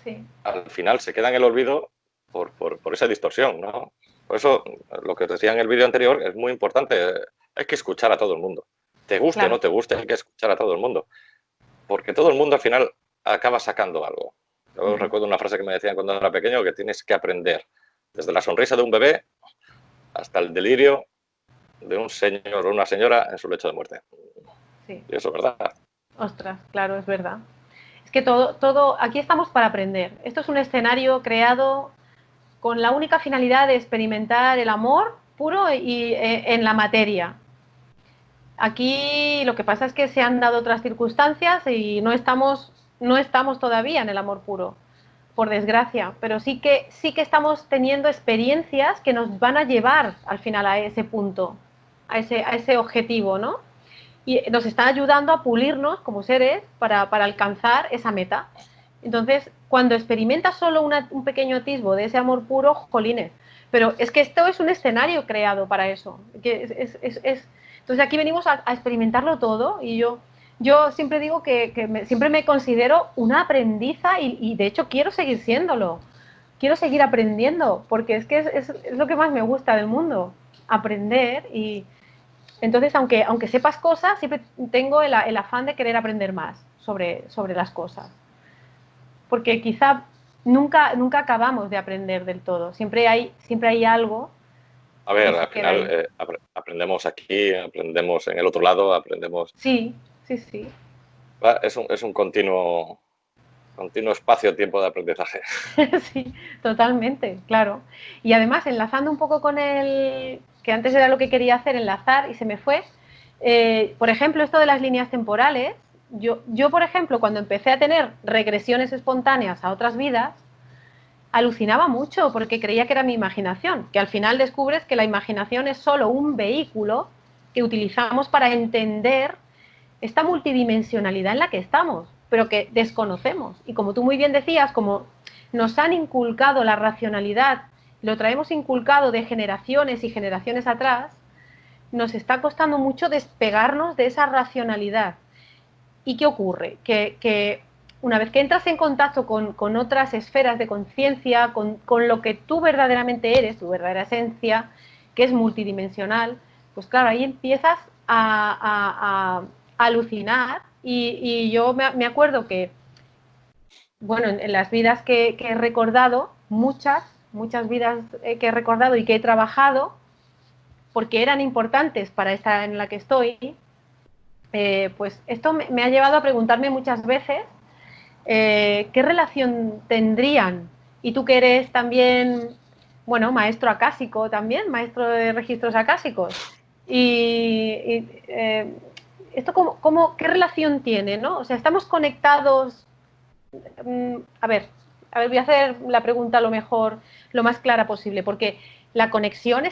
Sí. al final se queda en el olvido por esa distorsión, ¿no? Por eso, lo que os decía en el vídeo anterior es muy importante. Hay que escuchar a todo el mundo. Te guste o Claro. no te guste, hay que escuchar a todo el mundo. Porque todo el mundo al final acaba sacando algo. Yo Ujú. recuerdo una frase que me decían cuando era pequeño, que tienes que aprender desde la sonrisa de un bebé hasta el delirio de un señor o una señora en su lecho de muerte. Sí. Y eso es verdad. Ostras, claro, es verdad. Es que aquí estamos para aprender. Esto es un escenario creado con la única finalidad de experimentar el amor puro y en la materia. Aquí lo que pasa es que se han dado otras circunstancias y no estamos todavía en el amor puro, por desgracia, pero sí que estamos teniendo experiencias que nos van a llevar al final a ese punto, a ese objetivo, ¿no? Y nos está ayudando a pulirnos como seres para alcanzar esa meta. Entonces, cuando experimentas solo un pequeño atisbo de ese amor puro, jolines. Pero es que esto es un escenario creado para eso. Entonces aquí venimos a experimentarlo todo y yo siempre digo que siempre me considero una aprendiza y de hecho quiero seguir siéndolo. Quiero seguir aprendiendo porque es que es lo que más me gusta del mundo, aprender y, entonces, aunque sepas cosas, siempre tengo el afán de querer aprender más sobre las cosas. Porque quizá nunca acabamos de aprender del todo. Siempre hay algo A que ver, se al queda final ahí. aprendemos aquí, aprendemos en el otro lado, aprendemos. Sí, sí, sí. Es un continuo espacio-tiempo de aprendizaje. Sí, totalmente, claro. Y además, enlazando un poco con el que antes era lo que quería hacer, enlazar y se me fue. Por ejemplo, esto de las líneas temporales. Yo, por ejemplo, cuando empecé a tener regresiones espontáneas a otras vidas, alucinaba mucho porque creía que era mi imaginación, que al final descubres que la imaginación es solo un vehículo que utilizamos para entender esta multidimensionalidad en la que estamos, pero que desconocemos. Y como tú muy bien decías, como nos han inculcado la racionalidad, lo traemos inculcado de generaciones y generaciones atrás, nos está costando mucho despegarnos de esa racionalidad. ¿Y qué ocurre? Que una vez que entras en contacto con otras esferas de conciencia, con lo que tú verdaderamente eres, tu verdadera esencia, que es multidimensional, pues claro, ahí empiezas a alucinar y yo me acuerdo que, bueno, en las vidas que he recordado, muchas vidas que he recordado y que he trabajado, porque eran importantes para esta en la que estoy, pues esto me ha llevado a preguntarme muchas veces qué relación tendrían. Y tú que eres también, bueno, maestro acásico también, maestro de registros acásicos. Esto qué relación tiene, ¿no? O sea, estamos conectados. A ver, voy a hacer la pregunta a lo mejor lo más clara posible, porque la conexión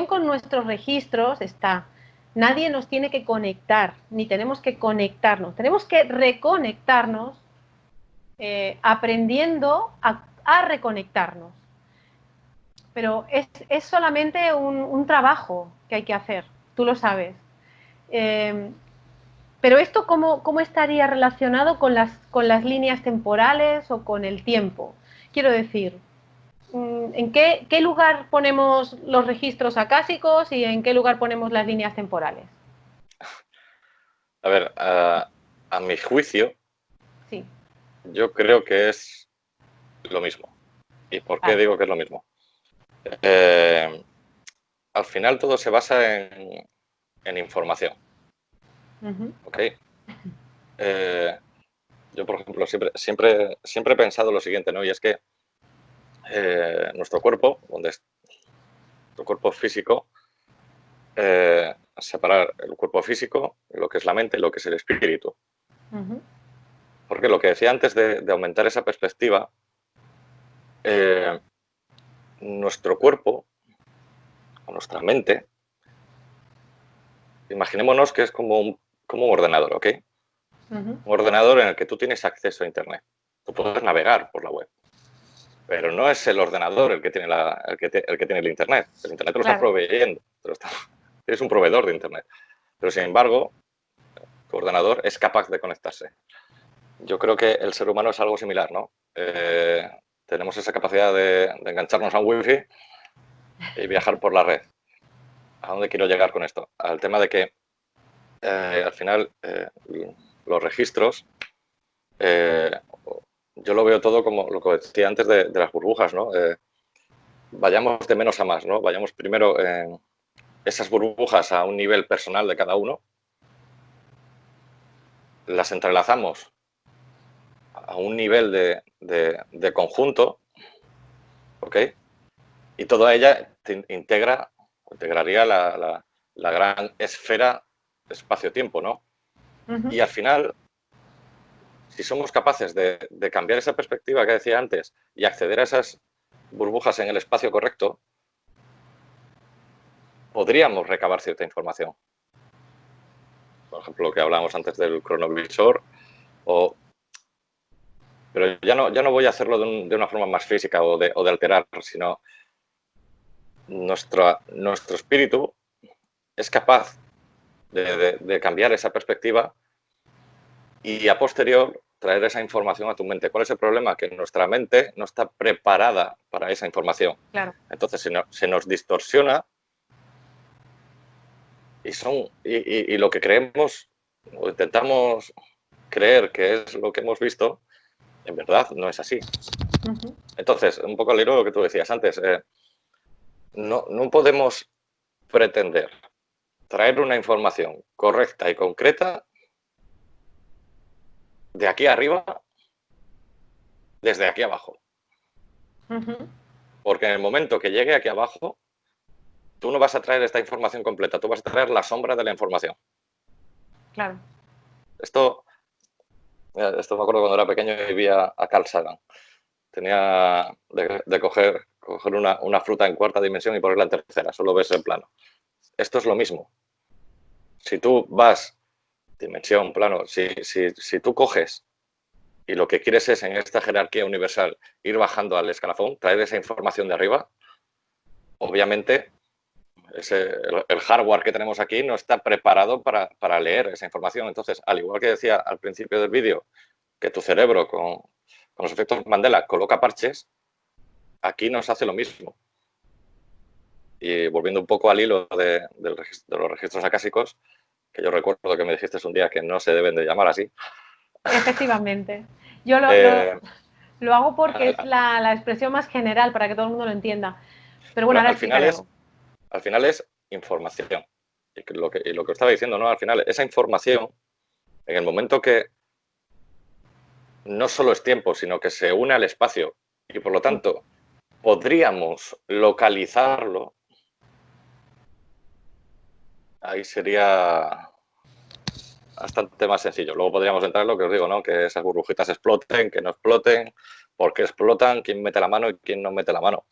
con nuestros registros está. Nadie nos tiene que conectar, ni tenemos que conectarnos, tenemos que reconectarnos aprendiendo a reconectarnos. Pero es solamente un trabajo que hay que hacer, tú lo sabes. Eh, Pero esto, ¿cómo estaría relacionado con las líneas temporales o con el tiempo? Quiero decir, ¿en qué lugar ponemos los registros acásicos y en qué lugar ponemos las líneas temporales? A ver, a mi juicio, Sí, yo creo que es lo mismo. ¿Y por qué vale. digo que es lo mismo? Eh, Al final todo se basa en información, Ujú, ¿ok? Eh, yo, por ejemplo, siempre he pensado lo siguiente, ¿no? Y es que nuestro cuerpo, nuestro cuerpo físico, separar el cuerpo físico, lo que es la mente, y lo que es el espíritu. ujú, Porque lo que decía antes de aumentar esa perspectiva, eh, nuestro cuerpo o nuestra mente, imaginémonos que es como un ordenador, ¿ok? ujú. Un ordenador en el que tú tienes acceso a Internet. Tú puedes navegar por la web, pero no es el ordenador el que tiene, el que tiene el Internet. El Internet te lo está Claro, proveyendo, eres un proveedor de Internet. Pero sin embargo, tu ordenador es capaz de conectarse. Yo creo que el ser humano es algo similar, ¿no? Tenemos esa capacidad de engancharnos a un wifi y viajar por la red. ¿A dónde quiero llegar con esto? Al tema de que al final los registros, eh, yo lo veo todo como lo que decía antes de las burbujas, ¿no? Vayamos de menos a más, ¿no? Vayamos primero en esas burbujas a un nivel personal de cada uno, las entrelazamos a un nivel de conjunto, ¿ok? Y toda ella integraría la gran esfera espacio-tiempo, ¿no? ujú, Y al final, si somos capaces de cambiar esa perspectiva que decía antes y acceder a esas burbujas en el espacio correcto, podríamos recabar cierta información. Por ejemplo, lo que hablábamos antes del cronovisor, o, pero ya no voy a hacerlo de una forma más física o de alterar, sino nuestro espíritu es capaz de cambiar esa perspectiva y a posterior traer esa información a tu mente. ¿Cuál es el problema? Que nuestra mente no está preparada para esa información. claro. Entonces se nos distorsiona y lo que creemos o intentamos creer que es lo que hemos visto, en verdad no es así. Ujú. Entonces, un poco al hilo de lo que tú decías antes, no podemos pretender traer una información correcta y concreta de aquí arriba desde aquí abajo. Ujú, Porque en el momento que llegue aquí abajo, tú no vas a traer esta información completa, tú vas a traer la sombra de la información. claro. Esto, esto me acuerdo cuando era pequeño y vi a Carl Sagan. Tenía de coger una fruta en cuarta dimensión y ponerla en tercera, solo ves el plano. Esto es lo mismo. Si tú vas, dimensión, plano, si tú coges y lo que quieres es en esta jerarquía universal ir bajando al escalafón, traer esa información de arriba, obviamente el hardware que tenemos aquí no está preparado para leer esa información. Entonces, al igual que decía al principio del vídeo, que tu cerebro con los efectos Mandela coloca parches, aquí nos hace lo mismo. Y volviendo un poco al hilo de los registros acásicos, que yo recuerdo que me dijiste un día que no se deben de llamar así. Efectivamente. Yo eh, lo hago porque es al, la expresión más general para que todo el mundo lo entienda. Pero bueno, ahora al final explicaré es algo. al final es información. Y lo que estaba diciendo, ¿no? Al final, esa información, en el momento que no solo es tiempo, sino que se une al espacio y por lo tanto podríamos localizarlo, ahí sería bastante más sencillo. Luego podríamos entrar en lo que os digo, ¿no? Que esas burbujitas exploten, que no exploten, por qué explotan, quién mete la mano y quién no mete la mano.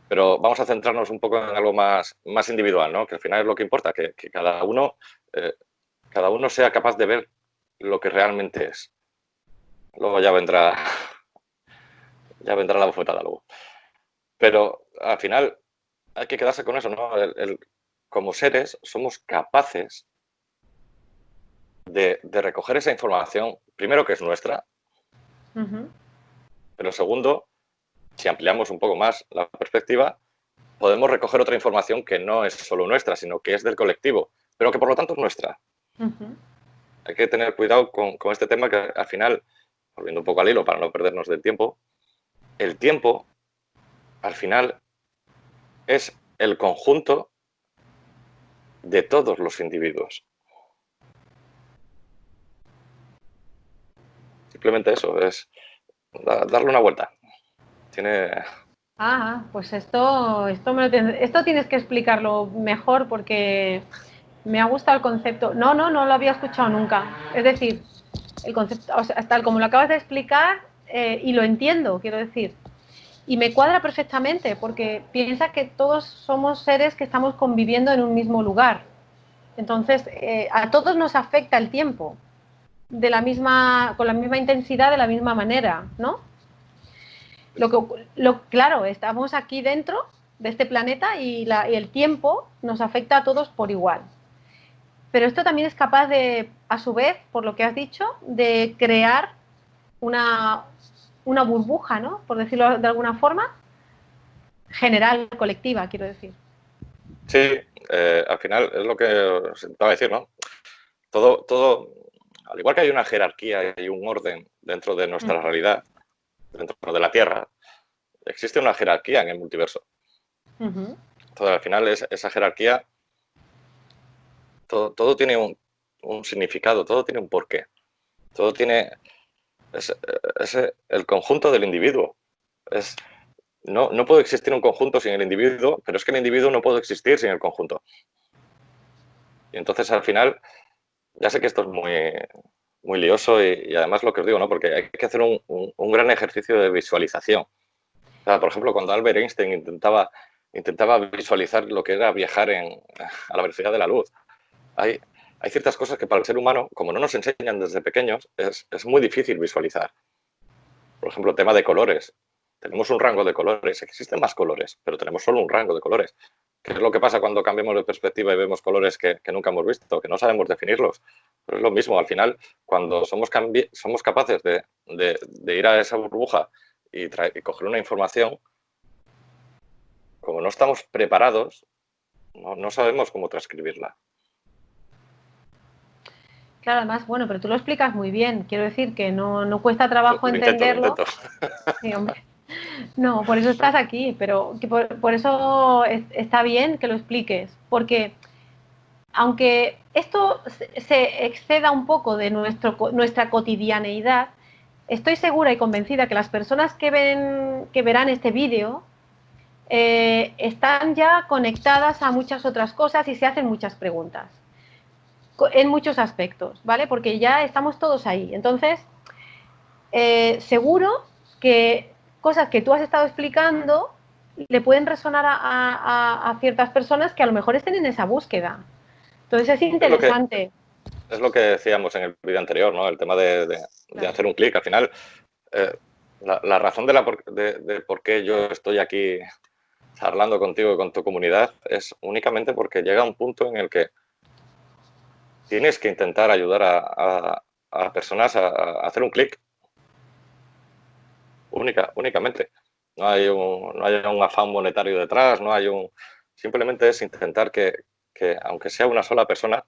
Pero vamos a centrarnos un poco en algo más individual, ¿no? Que al final es lo que importa, que eh, cada uno sea capaz de ver lo que realmente es. Luego ya vendrá la bofetada luego. Pero al final hay que quedarse con eso, ¿no? Como seres somos capaces de recoger esa información, primero que es nuestra, pero segundo, si ampliamos un poco más la perspectiva, podemos recoger otra información que no es solo nuestra, sino que es del colectivo, pero que por lo tanto es nuestra. Hay que tener cuidado con este tema que al final, volviendo un poco al hilo para no perdernos del tiempo, el tiempo al final es el conjunto de todos los individuos. Simplemente eso, es darle una vuelta. Tiene... Pues esto tienes que explicarlo mejor porque me ha gustado el concepto. No lo había escuchado nunca. Es decir, el concepto, o sea, tal como lo acabas de explicar, y lo entiendo, quiero decir. Y me cuadra perfectamente porque piensa que todos somos seres que estamos conviviendo en un mismo lugar. Entonces, a todos nos afecta el tiempo con la misma intensidad, de la misma manera, ¿no? Claro, estamos aquí dentro de este planeta y el tiempo nos afecta a todos por igual. Pero esto también es capaz de, a su vez, por lo que has dicho, de crear una burbuja, ¿no? Por decirlo de alguna forma, general, colectiva, quiero decir. Sí, al final es lo que os intentaba decir, ¿no? Todo, al igual que hay una jerarquía y un orden dentro de nuestra realidad, dentro de la Tierra, existe una jerarquía en el multiverso. Entonces, al final, esa jerarquía, todo tiene un significado, todo tiene un porqué. Todo tiene... Es el conjunto del individuo. No puede existir un conjunto sin el individuo, pero es que el individuo no puede existir sin el conjunto. Y entonces, al final, ya sé que esto es muy lioso y además lo que os digo, ¿no? Porque hay que hacer un gran ejercicio de visualización. O sea, por ejemplo, cuando Albert Einstein intentaba visualizar lo que era viajar a la velocidad de la luz, hay ciertas cosas que para el ser humano, como no nos enseñan desde pequeños, es muy difícil visualizar. Por ejemplo, el tema de colores. Tenemos un rango de colores, existen más colores, pero tenemos solo un rango de colores. ¿Qué es lo que pasa cuando cambiamos de perspectiva y vemos colores que nunca hemos visto, que no sabemos definirlos? Pero es lo mismo, al final, cuando somos capaces de ir a esa burbuja y coger una información, como no estamos preparados, no sabemos cómo transcribirla. Claro, además, bueno, pero tú lo explicas muy bien. Quiero decir que no cuesta trabajo entenderlo. Lo intento. Sí, hombre. No, por eso estás aquí, pero que por eso está bien que lo expliques, porque aunque esto se exceda un poco de nuestra cotidianeidad, estoy segura y convencida que las personas que verán este vídeo están ya conectadas a muchas otras cosas y se hacen muchas preguntas, en muchos aspectos, ¿vale? Porque ya estamos todos ahí. Entonces, seguro que cosas que tú has estado explicando le pueden resonar a ciertas personas que a lo mejor estén en esa búsqueda. Entonces es interesante. Es lo que decíamos en el vídeo anterior, ¿no? El tema de hacer un clic. Al final, la razón de por qué yo estoy aquí charlando contigo y con tu comunidad es únicamente porque llega un punto en el que tienes que intentar ayudar a personas a hacer un clic. Únicamente. No hay un afán monetario detrás, simplemente es intentar que aunque sea una sola persona,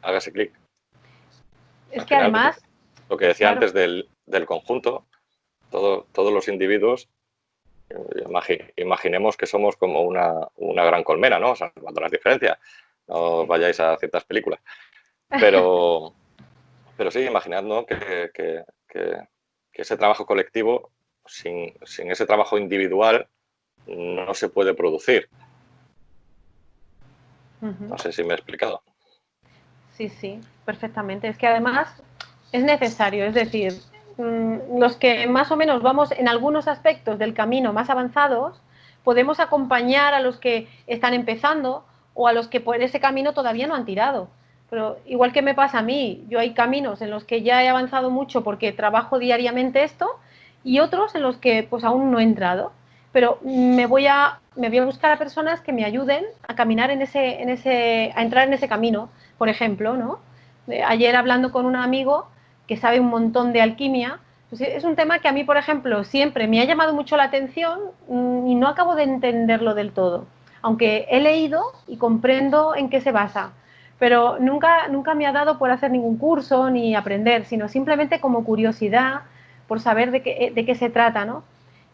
haga ese clic. Es que final, además... Lo que decía antes del conjunto, todos los individuos, imaginemos que somos como una gran colmena, ¿no? O sea, cuando las diferencias, no os vayáis a ciertas películas. Pero sí, imaginad, ¿no? que ese trabajo colectivo, sin ese trabajo individual, no se puede producir. No sé si me he explicado. Sí, perfectamente. Es que además es necesario, es decir, los que más o menos vamos en algunos aspectos del camino más avanzados, podemos acompañar a los que están empezando o a los que por ese camino todavía no han tirado. Pero igual que me pasa a mí, yo hay caminos en los que ya he avanzado mucho porque trabajo diariamente esto y otros en los que pues aún no he entrado. Pero me voy a buscar a personas que me ayuden a caminar a entrar en ese camino, por ejemplo, ¿no? Ayer hablando con un amigo que sabe un montón de alquimia, pues es un tema que a mí, por ejemplo, siempre me ha llamado mucho la atención y no acabo de entenderlo del todo. Aunque he leído y comprendo en qué se basa, pero nunca me ha dado por hacer ningún curso ni aprender, sino simplemente como curiosidad por saber de qué se trata, ¿no?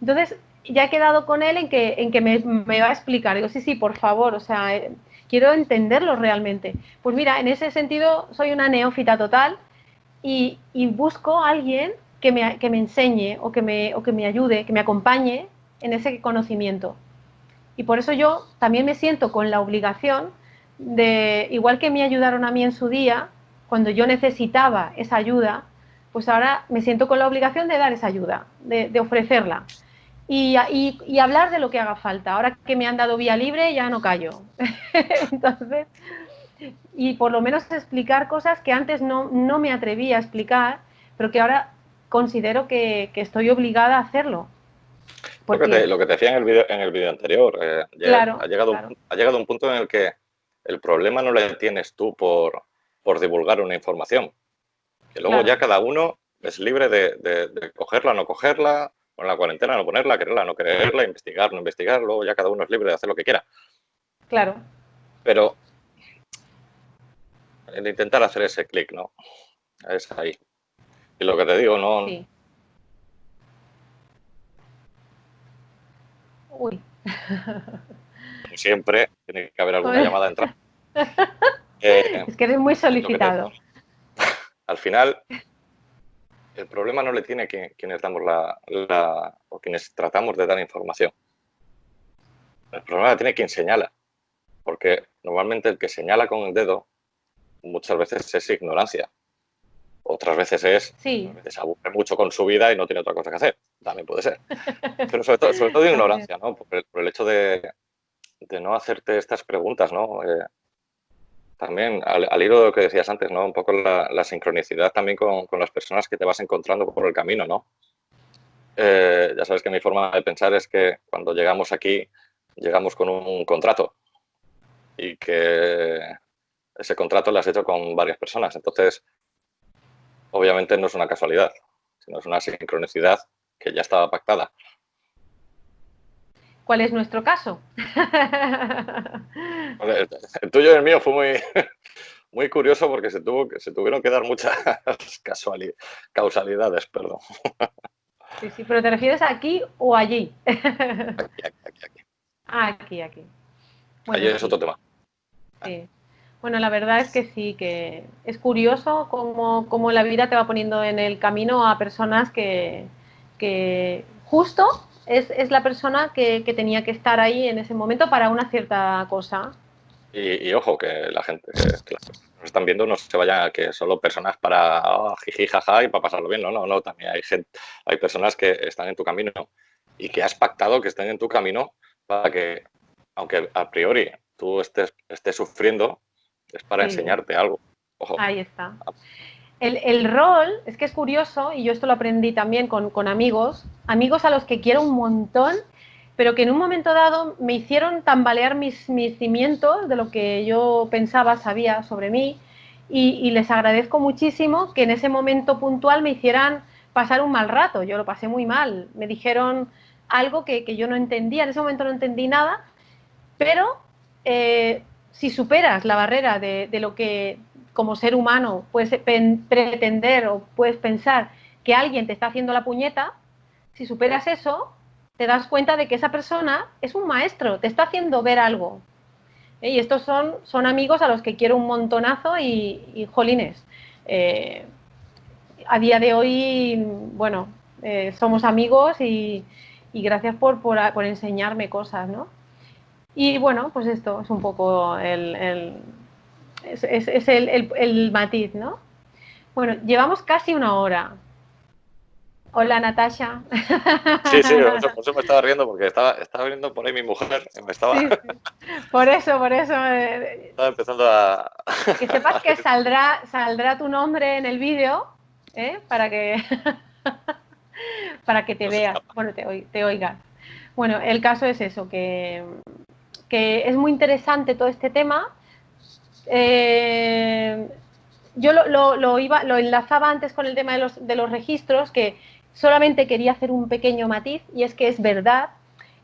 Entonces, ya he quedado con él en que me va a explicar. Digo, sí, por favor, o sea, quiero entenderlo realmente. Pues mira, en ese sentido soy una neófita total y busco a alguien que me enseñe o que me ayude, que me acompañe en ese conocimiento. Y por eso yo también me siento con la obligación de, igual que me ayudaron a mí en su día, cuando yo necesitaba esa ayuda, pues ahora me siento con la obligación de dar esa ayuda, de ofrecerla. Y hablar de lo que haga falta. Ahora que me han dado vía libre, ya no callo. Entonces, y por lo menos explicar cosas que antes no me atrevía a explicar, pero que ahora considero que estoy obligada a hacerlo. Porque, Lo que te decía en el vídeo anterior, claro, claro. ha llegado un punto en el que el problema no lo tienes tú por divulgar una información, que luego Claro, ya cada uno es libre de cogerla, no cogerla, poner la cuarentena, no ponerla, quererla, no quererla, investigar, no investigar, luego ya cada uno es libre de hacer lo que quiera. claro. Pero el intentar hacer ese clic, ¿no? Es ahí. Y lo que te digo, no Sí. Uy. siempre tiene que haber alguna llamada de entrada. Eh, Es que eres muy lo que te, solicitado. al final, el problema no le tiene quienes damos o quienes tratamos de dar información. El problema lo tiene quien señala, porque normalmente el que señala con el dedo muchas veces es ignorancia. Otras veces Sí. se aburre mucho con su vida y no tiene otra cosa que hacer. También puede ser. Pero sobre todo También. ignorancia, ¿no? Por el hecho de no hacerte estas preguntas, ¿no? También al hilo de lo que decías antes, ¿no? Un poco la sincronicidad también con las personas que te vas encontrando por el camino, ¿no? Ya sabes que mi forma de pensar es que cuando llegamos aquí, llegamos con un contrato y que ese contrato lo has hecho con varias personas. Entonces, obviamente no es una casualidad, sino es una sincronicidad que ya estaba pactada. ¿Cuál es nuestro caso? El tuyo y el mío fue muy, muy curioso porque se tuvieron que dar muchas causalidades, perdón. Sí, sí, pero ¿te refieres aquí o allí? Aquí. Aquí. Allí Bueno, es sí, otro tema. sí. Bueno, la verdad es que sí, que es curioso cómo la vida te va poniendo en el camino a personas que justo es la persona que tenía que estar ahí en ese momento para una cierta cosa. Y ojo, que la gente que las personas que nos están viendo no se vayan a que solo personas para jiji, jaja y para pasarlo bien. No, también hay gente, hay personas que están en tu camino y que has pactado que estén en tu camino para que, aunque a priori tú estés sufriendo, es para Sí, enseñarte algo. Ojo. ahí está. El rol, es que es curioso, y yo esto lo aprendí también con amigos a los que quiero un montón, pero que en un momento dado me hicieron tambalear mis cimientos de lo que yo pensaba, sabía sobre mí, y les agradezco muchísimo que en ese momento puntual me hicieran pasar un mal rato. Yo lo pasé muy mal. Me dijeron algo que yo no entendía, en ese momento no entendí nada, pero si superas la barrera de lo que como ser humano puedes pretender o puedes pensar que alguien te está haciendo la puñeta, si superas eso, te das cuenta de que esa persona es un maestro, te está haciendo ver algo. Y estos son amigos a los que quiero un montonazo y jolines. Eh, a día de hoy, bueno, somos amigos y gracias por enseñarme cosas, ¿no? Y bueno, pues esto es un poco el matiz, ¿no? Bueno, llevamos casi una hora. Hola, Natasha. Sí, por eso me estaba riendo porque estaba viendo por ahí mi mujer y me estaba, Sí, sí. Por eso. estaba empezando a... Que sepas que saldrá tu nombre en el vídeo, ¿eh? Para que te No se veas, escapa. bueno, te oigas. Bueno, el caso es eso, que es muy interesante todo este tema. Eh, yo lo enlazaba antes con el tema de los registros, que solamente quería hacer un pequeño matiz, y es que es verdad.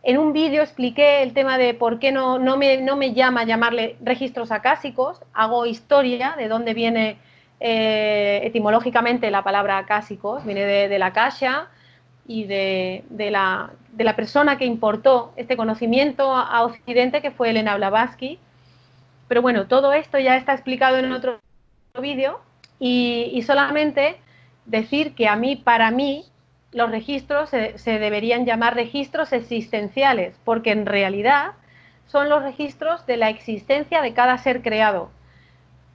En un vídeo expliqué el tema de por qué no me llamarle registros acásicos. Hago historia de dónde viene etimológicamente la palabra acásicos. Viene de la akasha y de la persona que importó este conocimiento a Occidente, que fue Elena Blavatsky. Pero bueno, todo esto ya está explicado en otro vídeo, y solamente decir que para mí, los registros se deberían llamar registros existenciales, porque en realidad son los registros de la existencia de cada ser creado,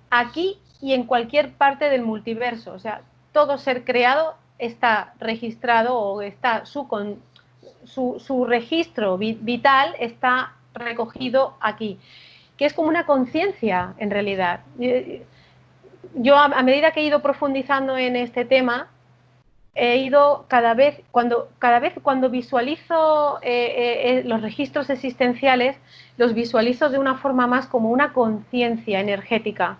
aquí y en cualquier parte del multiverso. O sea, todo ser creado está registrado, o está su registro vital está recogido aquí, que es como una conciencia en realidad. Yo a medida que he ido profundizando en este tema, he ido cada vez cuando visualizo los registros existenciales, los visualizo de una forma más como una conciencia energética.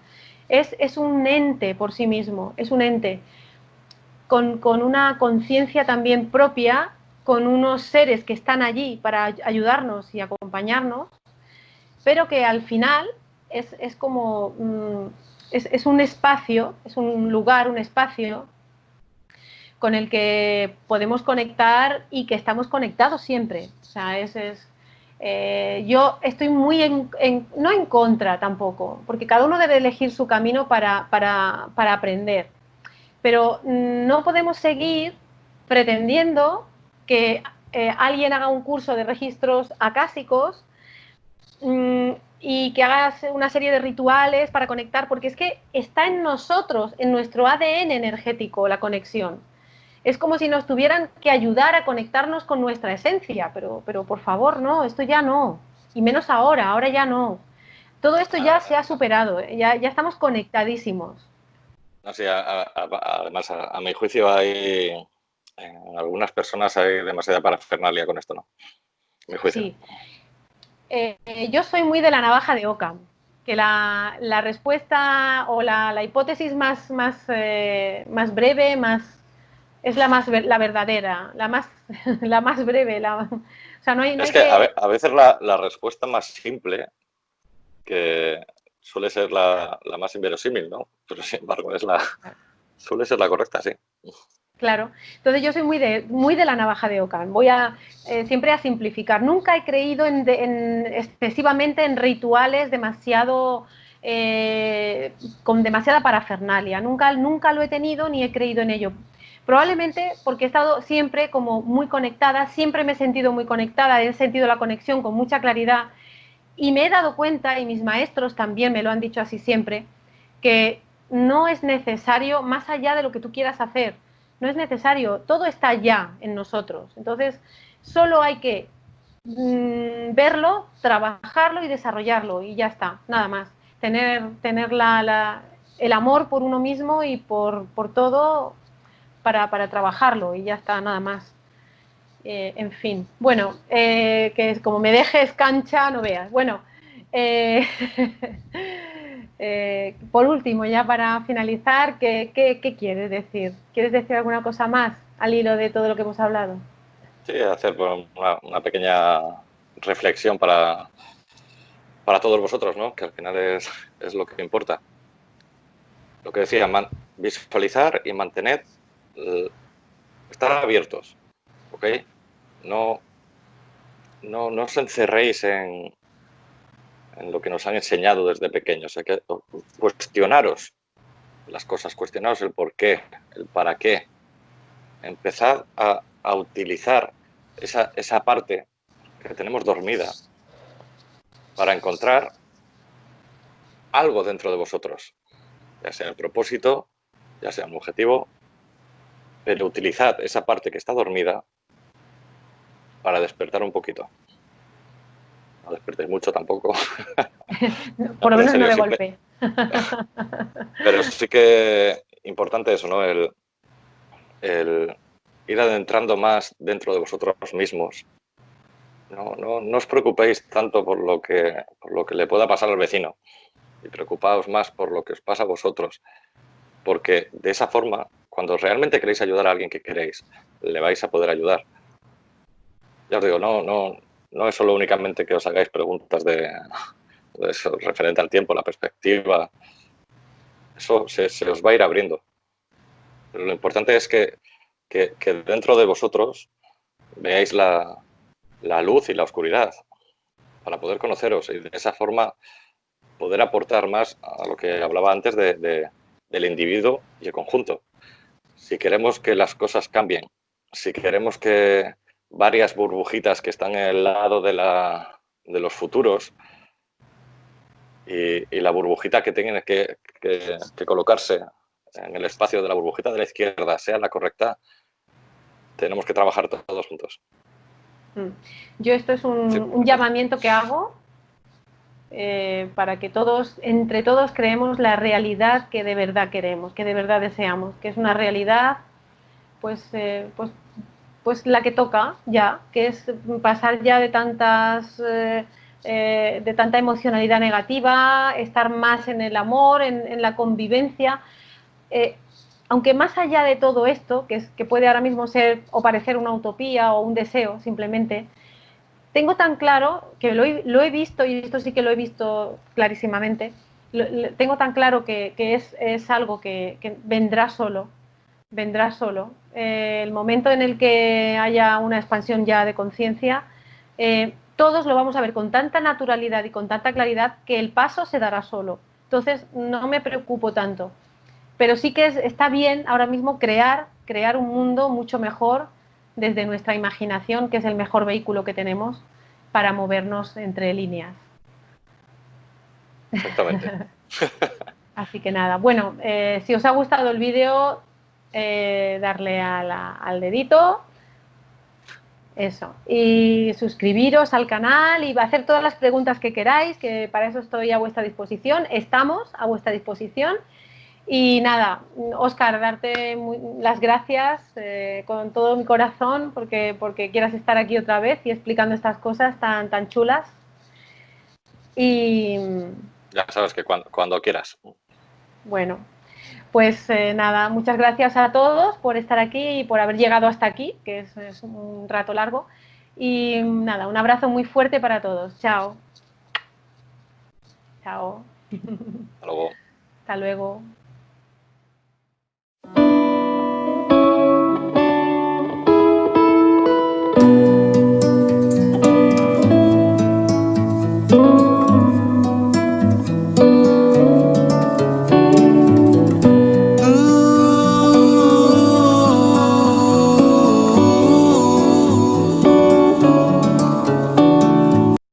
Es un ente por sí mismo, es un ente con una conciencia también propia, con unos seres que están allí para ayudarnos y acompañarnos, pero que al final es como es un espacio, es un lugar, un espacio con el que podemos conectar y que estamos conectados siempre. O sea, yo estoy muy no en contra tampoco, porque cada uno debe elegir su camino para aprender, pero no podemos seguir pretendiendo que alguien haga un curso de registros acásicos y que hagas una serie de rituales para conectar, porque es que está en nosotros, en nuestro ADN energético, la conexión. Es como si nos tuvieran que ayudar a conectarnos con nuestra esencia, pero por favor, no, esto ya no. Y menos ahora ya no. Todo esto ya se ha superado, ya estamos conectadísimos. No sé, además, a mi juicio, en algunas personas hay demasiada parafernalia con esto, ¿no? Mi juicio. Sí. Yo soy muy de la navaja de Occam, que la respuesta o la hipótesis más breve, es la verdadera, la más breve. O sea, no Es hay que que... a veces la respuesta más simple, que suele ser la más inverosímil, ¿no? Pero sin embargo suele ser la correcta, sí. Claro. Entonces yo soy muy de la navaja de Occam. Voy siempre a simplificar. Nunca he creído excesivamente en rituales con demasiada parafernalia. Nunca lo he tenido ni he creído en ello. Probablemente porque he estado siempre como muy conectada, siempre me he sentido muy conectada, he sentido la conexión con mucha claridad, y me he dado cuenta, y mis maestros también me lo han dicho así siempre, que no es necesario, más allá de lo que tú quieras hacer, no es necesario, todo está ya en nosotros. Entonces, solo hay que verlo, trabajarlo y desarrollarlo, y ya está, nada más. Tener el amor por uno mismo y por todo para trabajarlo, y ya está, nada más. En fin, bueno, que es como me dejes cancha, no veas. Bueno, eh, por último, ya para finalizar, ¿qué quieres decir? ¿Quieres decir alguna cosa más al hilo de todo lo que hemos hablado? Sí, hacer una pequeña reflexión para todos vosotros, ¿no? Que al final es lo que importa. Lo que decía, visualizar y mantener, estar abiertos, ¿ok? No, no os encerréis en lo que nos han enseñado desde pequeños. Hay que cuestionaros las cosas, cuestionaros el por qué, el para qué. Empezad a utilizar esa parte que tenemos dormida para encontrar algo dentro de vosotros, ya sea el propósito, ya sea un objetivo, pero utilizad esa parte que está dormida para despertar un poquito. No despertéis mucho tampoco. No, Por lo pero en menos no serio, de golpe. pero sí que importante eso, ¿no? El ir adentrando más dentro de vosotros mismos. No os preocupéis tanto por lo que le pueda pasar al vecino, y preocupaos más por lo que os pasa a vosotros. porque de esa forma, cuando realmente queréis ayudar a alguien que queréis, le vais a poder ayudar. Ya os digo, no es solo únicamente que os hagáis preguntas de eso, referente al tiempo, la perspectiva. Eso se os va a ir abriendo. Pero lo importante es que dentro de vosotros veáis la luz y la oscuridad para poder conoceros y de esa forma poder aportar más a lo que hablaba antes del individuo y el conjunto. Si queremos que las cosas cambien, si queremos que varias burbujitas que están en el lado de los futuros y la burbujita que tienen que colocarse en el espacio de la burbujita de la izquierda sea la correcta, tenemos que trabajar todos juntos. Yo esto es un llamamiento que hago para que todos, entre todos, creemos la realidad que de verdad queremos, que de verdad deseamos, que es una realidad pues la que toca ya, que es pasar ya de de tanta emocionalidad negativa, estar más en el amor, en la convivencia. Aunque más allá de todo esto, que puede ahora mismo ser o parecer una utopía o un deseo simplemente, tengo tan claro que lo he visto, y esto sí que lo he visto clarísimamente, tengo tan claro que es algo que vendrá solo, vendrá solo. El momento en el que haya una expansión ya de conciencia, todos lo vamos a ver con tanta naturalidad y con tanta claridad que el paso se dará solo. Entonces no me preocupo tanto. Pero sí que está bien ahora mismo crear un mundo mucho mejor desde nuestra imaginación, que es el mejor vehículo que tenemos para movernos entre líneas. Exactamente. Así que nada, bueno, si os ha gustado el vídeo, darle al dedito, eso, y suscribiros al canal y hacer todas las preguntas que queráis, que para eso estoy a vuestra disposición, estamos a vuestra disposición. Y nada, Óscar, darte las gracias con todo mi corazón porque quieras estar aquí otra vez y explicando estas cosas tan chulas. Y Ya sabes que cuando quieras. bueno, pues nada, muchas gracias a todos por estar aquí y por haber llegado hasta aquí, que es un rato largo. Y nada, un abrazo muy fuerte para todos. Chao. Chao. Hasta luego. Hasta luego.